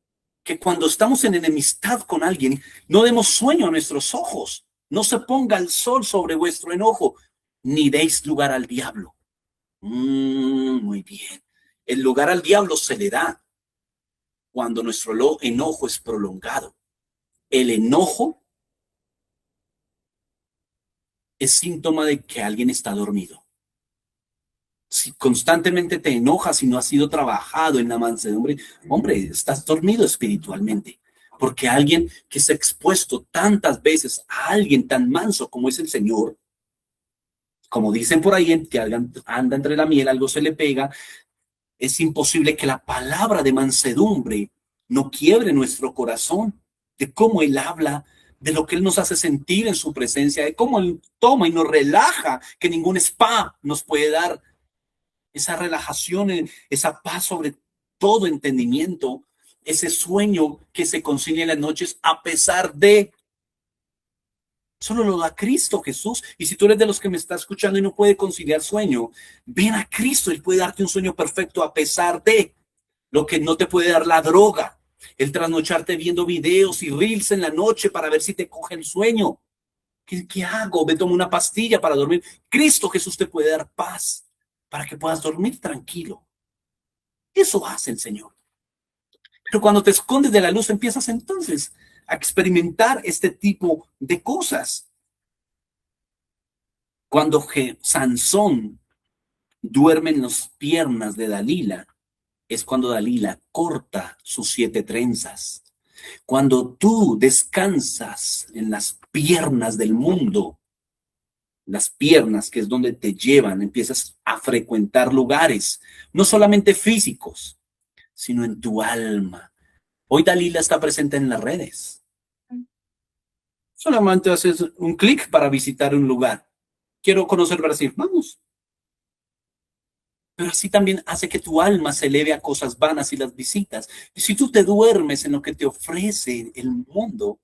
[SPEAKER 1] que cuando estamos en enemistad con alguien, no demos sueño a nuestros ojos. No se ponga el sol sobre vuestro enojo, ni deis lugar al diablo. Muy bien. El lugar al diablo se le da cuando nuestro enojo es prolongado. El enojo es síntoma de que alguien está dormido. Si constantemente te enojas y no has sido trabajado en la mansedumbre, hombre, estás dormido espiritualmente. Porque alguien que se ha expuesto tantas veces a alguien tan manso como es el Señor, como dicen por ahí, que anda entre la miel, algo se le pega, es imposible que la palabra de mansedumbre no quiebre nuestro corazón, de cómo Él habla, de lo que Él nos hace sentir en su presencia, de cómo Él toma y nos relaja, que ningún spa nos puede dar. Esa relajación, esa paz sobre todo entendimiento, ese sueño que se concilia en las noches a pesar de, solo lo da Cristo Jesús. Y si tú eres de los que me está escuchando y no puede conciliar sueño, ven a Cristo, Él puede darte un sueño perfecto a pesar de lo que no te puede dar la droga, el trasnocharte viendo videos y reels en la noche para ver si te coge el sueño. ¿Qué hago? Me tomo una pastilla para dormir. Cristo Jesús te puede dar paz para que puedas dormir tranquilo. Eso hace el Señor. Pero cuando te escondes de la luz, empiezas entonces a experimentar este tipo de cosas. Cuando Sansón duerme en las piernas de Dalila, es cuando Dalila corta sus 7 trenzas. Cuando tú descansas en las piernas del mundo, las piernas, que es donde te llevan, empiezas a frecuentar lugares, no solamente físicos, sino en tu alma. Hoy Dalila está presente en las redes. Solamente haces un clic para visitar un lugar. Quiero conocer Brasil, vamos. Pero así también hace que tu alma se eleve a cosas vanas y las visitas. Y si tú te duermes en lo que te ofrece el mundo,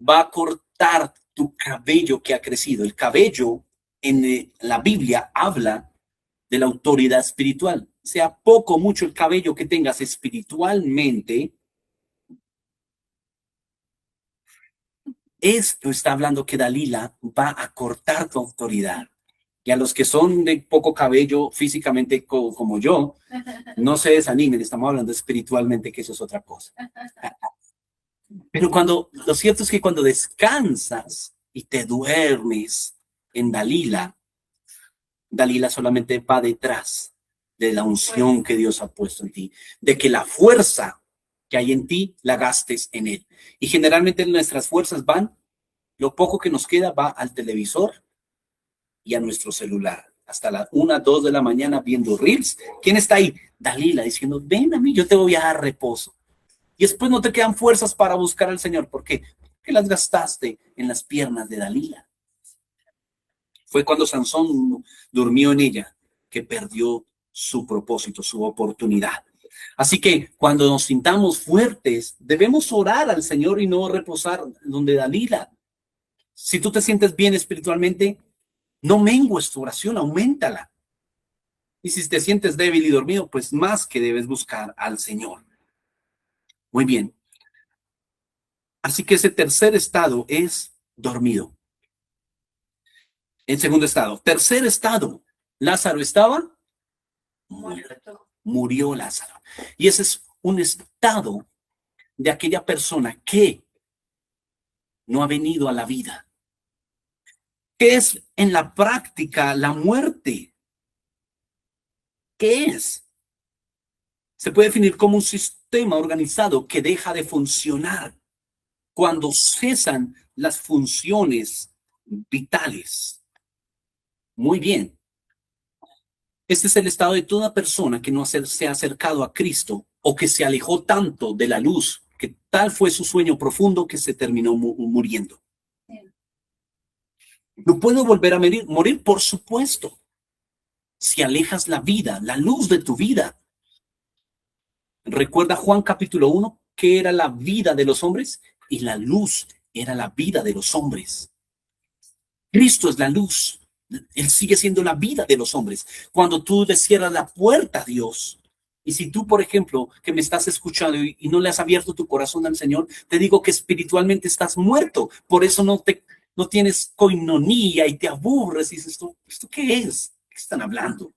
[SPEAKER 1] va a cortar tu cabello que ha crecido. El cabello en la Biblia habla de la autoridad espiritual. Sea poco o mucho el cabello que tengas espiritualmente, esto está hablando que Dalila va a cortar tu autoridad. Y a los que son de poco cabello físicamente como yo, no se desanimen, estamos hablando espiritualmente, que eso es otra cosa. Pero lo cierto es que cuando descansas y te duermes en Dalila, Dalila solamente va detrás de la unción que Dios ha puesto en ti, de que la fuerza que hay en ti la gastes en Él. Y generalmente nuestras fuerzas lo poco que nos queda va al televisor y a nuestro celular. Hasta las 1, 2 de la mañana viendo reels. ¿Quién está ahí? Dalila diciendo, ven a mí, yo te voy a dar reposo. Y después no te quedan fuerzas para buscar al Señor. ¿Por qué? Porque las gastaste en las piernas de Dalila. Fue cuando Sansón durmió en ella que perdió su propósito, su oportunidad. Así que cuando nos sintamos fuertes, debemos orar al Señor y no reposar donde Dalila. Si tú te sientes bien espiritualmente, no mengues tu oración, auméntala. Y si te sientes débil y dormido, pues más que debes buscar al Señor. Muy bien. Así que ese tercer estado es dormido. El segundo estado. Tercer estado. Lázaro estaba muerto. Murió Lázaro. Y ese es un estado de aquella persona que no ha venido a la vida. ¿Qué es en la práctica la muerte? ¿Qué es? Se puede definir como un sistema organizado que deja de funcionar cuando cesan las funciones vitales. Muy bien. Este es el estado de toda persona que no se ha acercado a Cristo o que se alejó tanto de la luz que tal fue su sueño profundo que se terminó muriendo. ¿No puedo volver a morir? Por supuesto. Si alejas la vida, la luz de tu vida. Recuerda Juan capítulo 1, que era la vida de los hombres y la luz era la vida de los hombres. Cristo es la luz. Él sigue siendo la vida de los hombres. Cuando tú le cierras la puerta a Dios, y si tú, por ejemplo, que me estás escuchando y no le has abierto tu corazón al Señor, te digo que espiritualmente estás muerto. Por eso no tienes coinonía y te aburres y dices, ¿esto qué es? ¿Qué están hablando?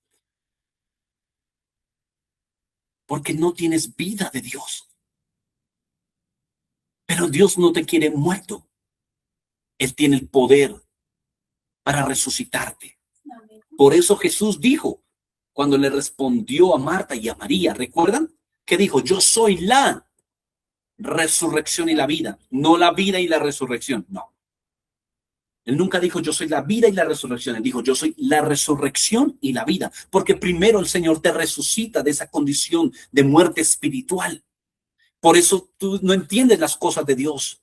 [SPEAKER 1] Porque no tienes vida de Dios. Pero Dios no te quiere muerto. Él tiene el poder para resucitarte. Por eso Jesús dijo, cuando le respondió a Marta y a María, ¿recuerdan? Que dijo, yo soy la resurrección y la vida, no la vida y la resurrección, no. Él nunca dijo, yo soy la vida y la resurrección. Él dijo, yo soy la resurrección y la vida. Porque primero el Señor te resucita de esa condición de muerte espiritual. Por eso tú no entiendes las cosas de Dios.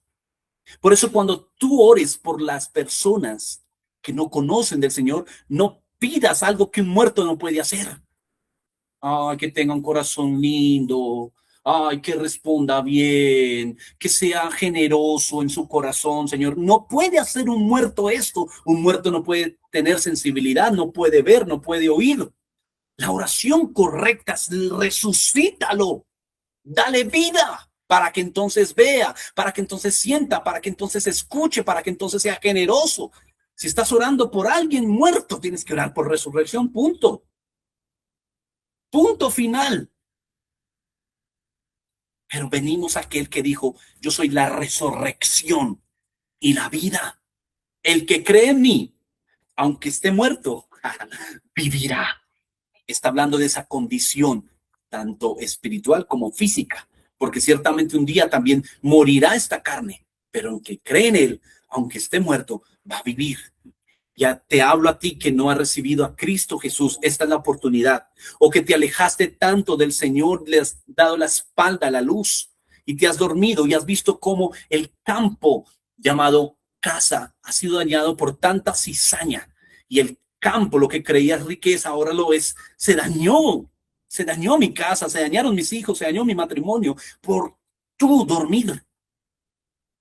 [SPEAKER 1] Por eso cuando tú ores por las personas que no conocen del Señor, no pidas algo que un muerto no puede hacer. Ay, que tenga un corazón lindo. Ay, que responda bien, que sea generoso en su corazón, Señor. No puede hacer un muerto esto. Un muerto no puede tener sensibilidad, no puede ver, no puede oír. La oración correcta es resucítalo. Dale vida para que entonces vea, para que entonces sienta, para que entonces escuche, para que entonces sea generoso. Si estás orando por alguien muerto, tienes que orar por resurrección, punto. Punto final. Pero venimos a aquel que dijo, yo soy la resurrección y la vida. El que cree en mí, aunque esté muerto, vivirá. Está hablando de esa condición, tanto espiritual como física, porque ciertamente un día también morirá esta carne, pero el que cree en él, aunque esté muerto, va a vivir. Ya te hablo a ti que no has recibido a Cristo Jesús. Esta es la oportunidad. O que te alejaste tanto del Señor, le has dado la espalda a la luz y te has dormido y has visto cómo el campo llamado casa ha sido dañado por tanta cizaña. Y el campo, lo que creías riqueza, ahora lo es. Se dañó. Se dañó mi casa, se dañaron mis hijos, se dañó mi matrimonio por tú dormir.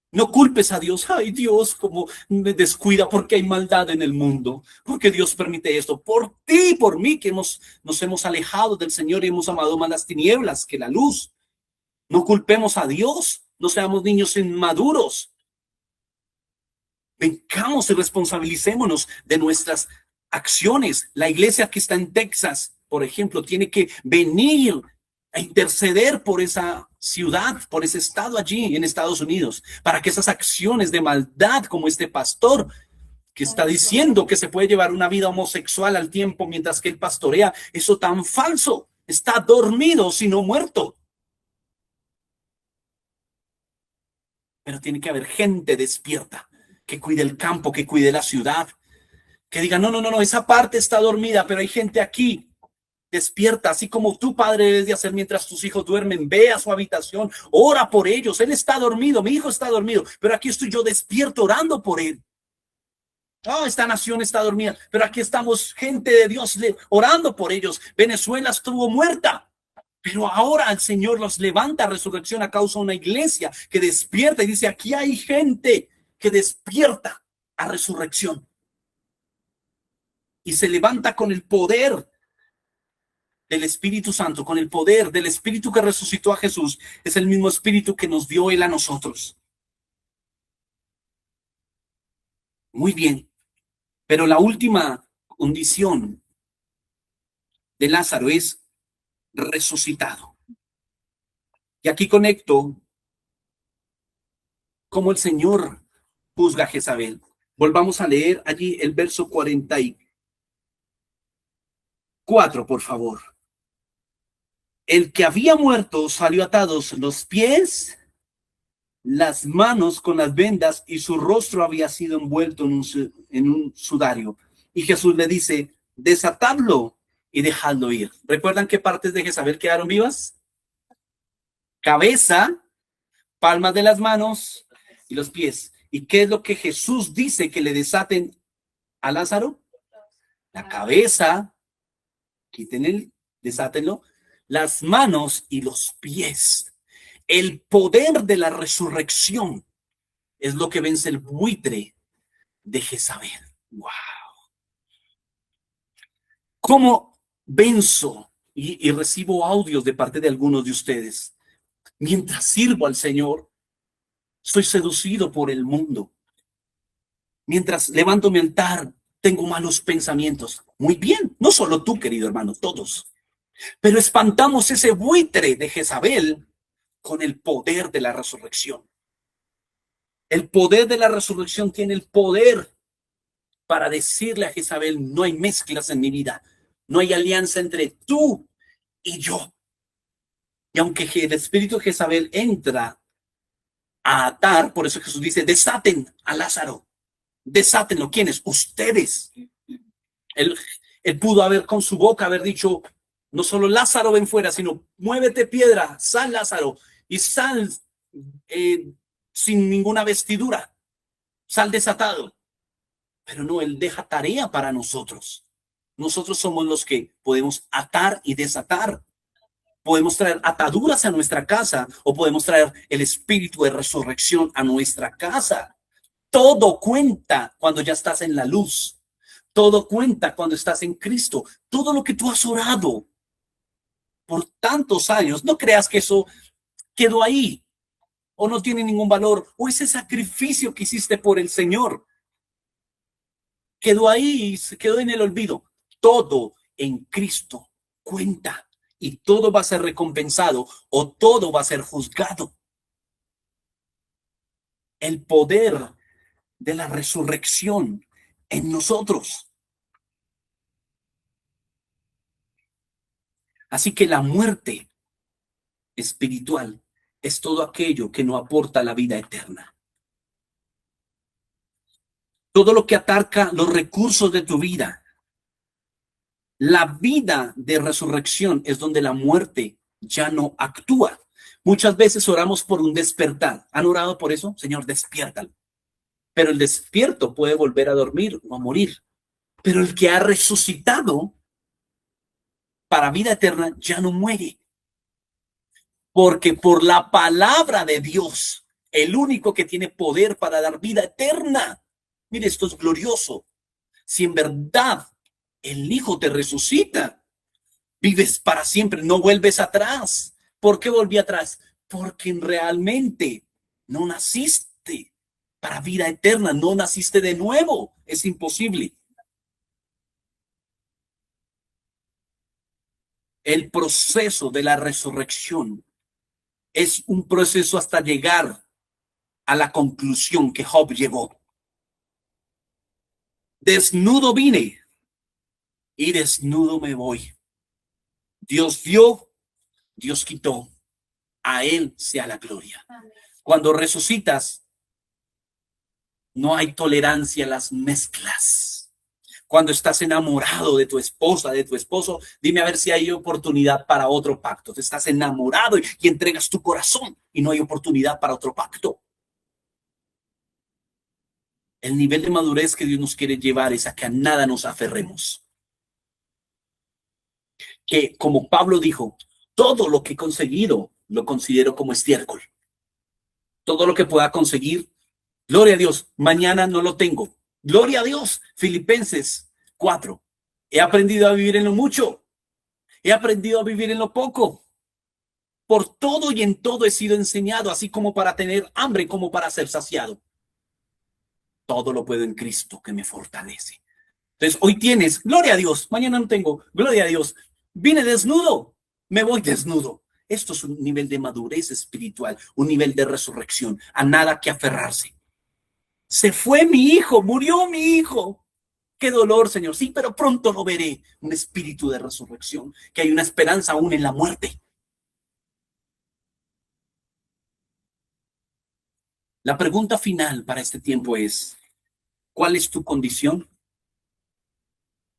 [SPEAKER 1] No culpes a Dios. Ay, Dios, como me descuida porque hay maldad en el mundo. Porque Dios permite esto. Por ti, por mí, que nos hemos alejado del Señor y hemos amado más las tinieblas que la luz. No culpemos a Dios. No seamos niños inmaduros. Vengamos y responsabilicémonos de nuestras acciones. La iglesia que está en Texas, por ejemplo, tiene que venir a interceder por esa ciudad, por ese estado allí en Estados Unidos, para que esas acciones de maldad como este pastor que está diciendo que se puede llevar una vida homosexual al tiempo mientras que él pastorea, eso tan falso, está dormido sino muerto. Pero tiene que haber gente despierta que cuide el campo, que cuide la ciudad, que diga, no, esa parte está dormida, pero hay gente aquí despierta, así como tu padre debes de hacer mientras tus hijos duermen. Ve a su habitación, ora por ellos. Él está dormido, mi hijo está dormido, pero aquí estoy yo despierto orando por él. Esta nación está dormida, pero aquí estamos gente de Dios orando por ellos. Venezuela estuvo muerta, pero ahora el Señor los levanta a resurrección a causa de una iglesia que despierta y dice, aquí hay gente que despierta a resurrección y se levanta con el poder del Espíritu Santo, con el poder del Espíritu que resucitó a Jesús. Es el mismo Espíritu que nos dio Él a nosotros. Muy bien, pero la última condición de Lázaro es resucitado. Y aquí conecto cómo el Señor juzga a Jezabel. Volvamos a leer allí el verso 44, por favor. El que había muerto salió atados los pies, las manos con las vendas y su rostro había sido envuelto en un sudario. Y Jesús le dice, desatadlo y dejadlo ir. ¿Recuerdan qué partes de Jezabel quedaron vivas? Cabeza, palmas de las manos y los pies. ¿Y qué es lo que Jesús dice que le desaten a Lázaro? La cabeza, desátenlo, las manos y los pies. El poder de la resurrección es lo que vence el buitre de Jezabel. ¡Wow! ¿Cómo venzo? Y recibo audios de parte de algunos de ustedes. Mientras sirvo al Señor, soy seducido por el mundo. Mientras levanto mi altar, tengo malos pensamientos. Muy bien, no solo tú, querido hermano, todos. Pero espantamos ese buitre de Jezabel con el poder de la resurrección. El poder de la resurrección tiene el poder para decirle a Jezabel: no hay mezclas en mi vida, no hay alianza entre tú y yo. Y aunque el espíritu de Jezabel entra a atar, por eso Jesús dice: desaten a Lázaro, desátenlo. ¿Quiénes? Ustedes. Él pudo haber con su boca haber dicho: no solo Lázaro ven fuera, sino muévete piedra, sal Lázaro, y sal sin ninguna vestidura, sal desatado. Pero no, él deja tarea para nosotros. Nosotros somos los que podemos atar y desatar. Podemos traer ataduras a nuestra casa o podemos traer el espíritu de resurrección a nuestra casa. Todo cuenta cuando ya estás en la luz. Todo cuenta cuando estás en Cristo. Todo lo que tú has orado por tantos años, no creas que eso quedó ahí o no tiene ningún valor, o ese sacrificio que hiciste por el Señor quedó ahí y se quedó en el olvido. Todo en Cristo cuenta y todo va a ser recompensado o todo va a ser juzgado. El poder de la resurrección en nosotros. Así que la muerte espiritual es todo aquello que no aporta la vida eterna. Todo lo que ataca los recursos de tu vida. La vida de resurrección es donde la muerte ya no actúa. Muchas veces oramos por un despertar. ¿Han orado por eso? Señor, despiértalo. Pero el despierto puede volver a dormir o a morir. Pero el que ha resucitado para vida eterna ya no muere. Porque por la palabra de Dios, el único que tiene poder para dar vida eterna. Mire, esto es glorioso. Si en verdad el Hijo te resucita, vives para siempre, no vuelves atrás. ¿Por qué volví atrás? Porque realmente no naciste para vida eterna, no naciste de nuevo. Es imposible. El proceso de la resurrección es un proceso hasta llegar a la conclusión que Job llegó. Desnudo vine y desnudo me voy. Dios dio, Dios quitó. A Él sea la gloria. Cuando resucitas, no hay tolerancia a las mezclas. Cuando estás enamorado de tu esposa, de tu esposo, dime a ver si hay oportunidad para otro pacto. Te estás enamorado y entregas tu corazón y no hay oportunidad para otro pacto. El nivel de madurez que Dios nos quiere llevar es a que a nada nos aferremos. Que, como Pablo dijo, todo lo que he conseguido lo considero como estiércol. Todo lo que pueda conseguir, gloria a Dios, mañana no lo tengo. Gloria a Dios. Filipenses 4. He aprendido a vivir en lo mucho. He aprendido a vivir en lo poco. Por todo y en todo he sido enseñado, así como para tener hambre, como para ser saciado. Todo lo puedo en Cristo que me fortalece. Entonces, hoy tienes, gloria a Dios, mañana no tengo, gloria a Dios. Vine desnudo, me voy desnudo. Esto es un nivel de madurez espiritual, un nivel de resurrección, a nada que aferrarse. Se fue mi hijo, murió mi hijo. Qué dolor, Señor. Sí, pero pronto lo veré. Un espíritu de resurrección, que hay una esperanza aún en la muerte. La pregunta final para este tiempo es: ¿cuál es tu condición?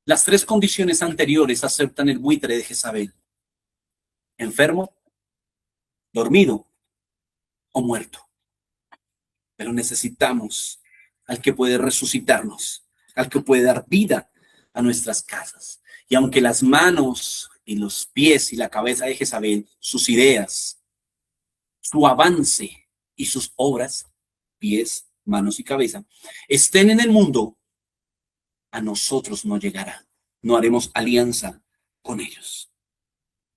[SPEAKER 1] Las tres condiciones anteriores aceptan el buitre de Jezabel: enfermo, dormido o muerto. Pero necesitamos al que puede resucitarnos, al que puede dar vida a nuestras casas. Y aunque las manos y los pies y la cabeza de Jezabel, sus ideas, su avance y sus obras, pies, manos y cabeza, estén en el mundo, a nosotros no llegará. No haremos alianza con ellos.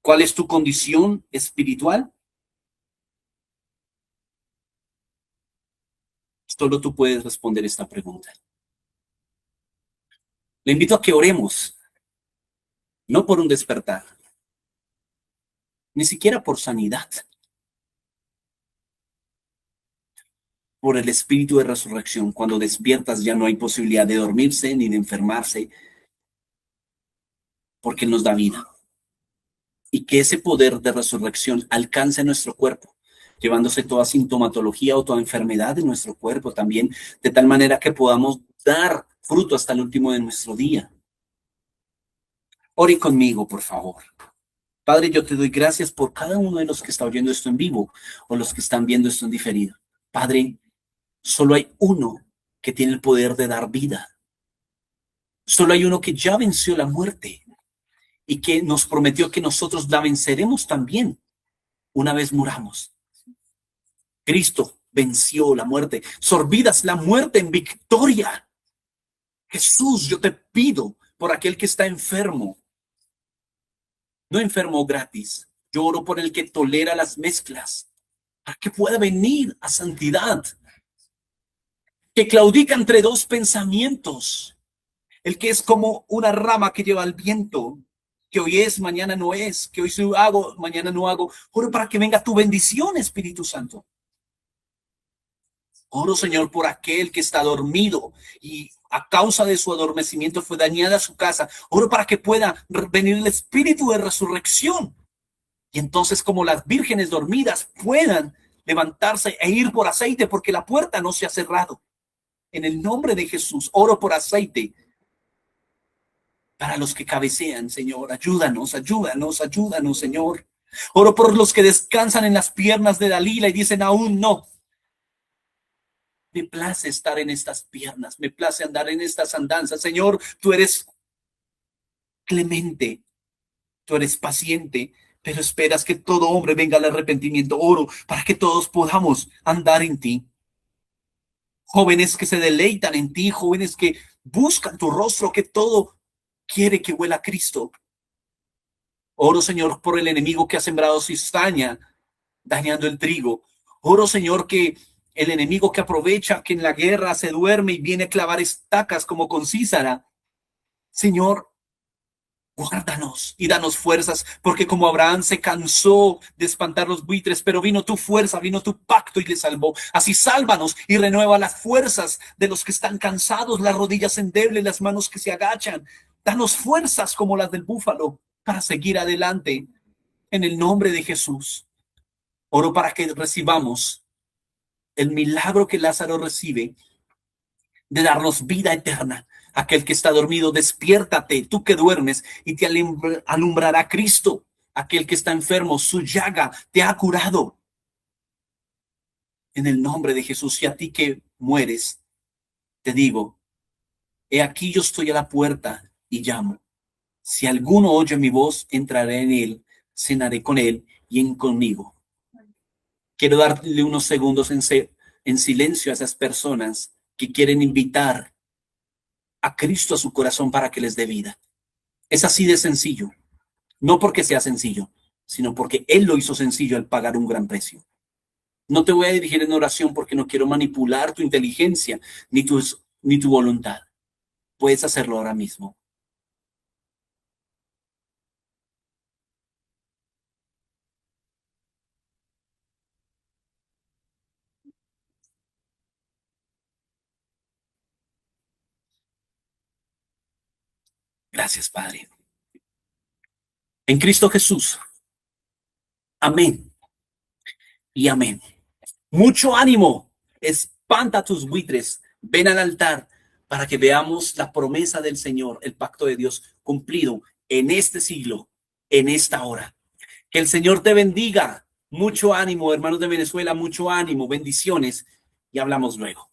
[SPEAKER 1] ¿Cuál es tu condición espiritual? Solo tú puedes responder esta pregunta. Le invito a que oremos, no por un despertar, ni siquiera por sanidad, por el espíritu de resurrección. Cuando despiertas ya no hay posibilidad de dormirse ni de enfermarse, porque Él nos da vida. Y que ese poder de resurrección alcance nuestro cuerpo, llevándose toda sintomatología o toda enfermedad de nuestro cuerpo también, de tal manera que podamos dar fruto hasta el último de nuestro día. Ore conmigo, por favor. Padre, yo te doy gracias por cada uno de los que está oyendo esto en vivo o los que están viendo esto en diferido. Padre, solo hay uno que tiene el poder de dar vida. Solo hay uno que ya venció la muerte y que nos prometió que nosotros la venceremos también una vez muramos. Cristo venció la muerte. Sorbidas la muerte en victoria. Jesús, yo te pido por aquel que está enfermo, no enfermo gratis. Yo oro por el que tolera las mezclas, para que pueda venir a santidad, que claudica entre dos pensamientos, el que es como una rama que lleva el viento, que hoy es, mañana no es, que hoy hago, mañana no hago. Oro para que venga tu bendición, Espíritu Santo. Oro, Señor, por aquel que está dormido y a causa de su adormecimiento fue dañada su casa. Oro para que pueda venir el espíritu de resurrección. Y entonces, como las vírgenes dormidas puedan levantarse e ir por aceite, porque la puerta no se ha cerrado. En el nombre de Jesús, oro por aceite para los que cabecean, Señor. Ayúdanos, ayúdanos, ayúdanos, Señor. Oro por los que descansan en las piernas de Dalila y dicen aún no. Me place estar en estas piernas, me place andar en estas andanzas. Señor, tú eres clemente, tú eres paciente, pero esperas que todo hombre venga al arrepentimiento. Oro para que todos podamos andar en ti. Jóvenes que se deleitan en ti, jóvenes que buscan tu rostro, que todo quiere que huela a Cristo. Oro, Señor, por el enemigo que ha sembrado cizaña, dañando el trigo. Oro, Señor, que el enemigo que aprovecha que en la guerra se duerme y viene a clavar estacas como con Císara. Señor, guárdanos y danos fuerzas, porque como Abraham se cansó de espantar los buitres, pero vino tu fuerza, vino tu pacto y le salvó. Así sálvanos y renueva las fuerzas de los que están cansados, las rodillas endebles, las manos que se agachan. Danos fuerzas como las del búfalo para seguir adelante. En el nombre de Jesús, oro para que recibamos el milagro que Lázaro recibe de darnos vida eterna. Aquel que está dormido, despiértate, tú que duermes, y te alumbrará Cristo. Aquel que está enfermo, su llaga te ha curado. En el nombre de Jesús, y a ti que mueres, te digo, he aquí yo estoy a la puerta y llamo. Si alguno oye mi voz, entraré en él, cenaré con él y en conmigo. Quiero darle unos segundos en silencio a esas personas que quieren invitar a Cristo a su corazón para que les dé vida. Es así de sencillo. No porque sea sencillo, sino porque Él lo hizo sencillo al pagar un gran precio. No te voy a dirigir en oración porque no quiero manipular tu inteligencia ni tu voluntad. Puedes hacerlo ahora mismo. Gracias, Padre. En Cristo Jesús. Amén y amén. Mucho ánimo. Espanta a tus buitres. Ven al altar para que veamos la promesa del Señor, el pacto de Dios cumplido en este siglo, en esta hora. Que el Señor te bendiga Mucho ánimo, hermanos de Venezuela, mucho ánimo, bendiciones y hablamos luego.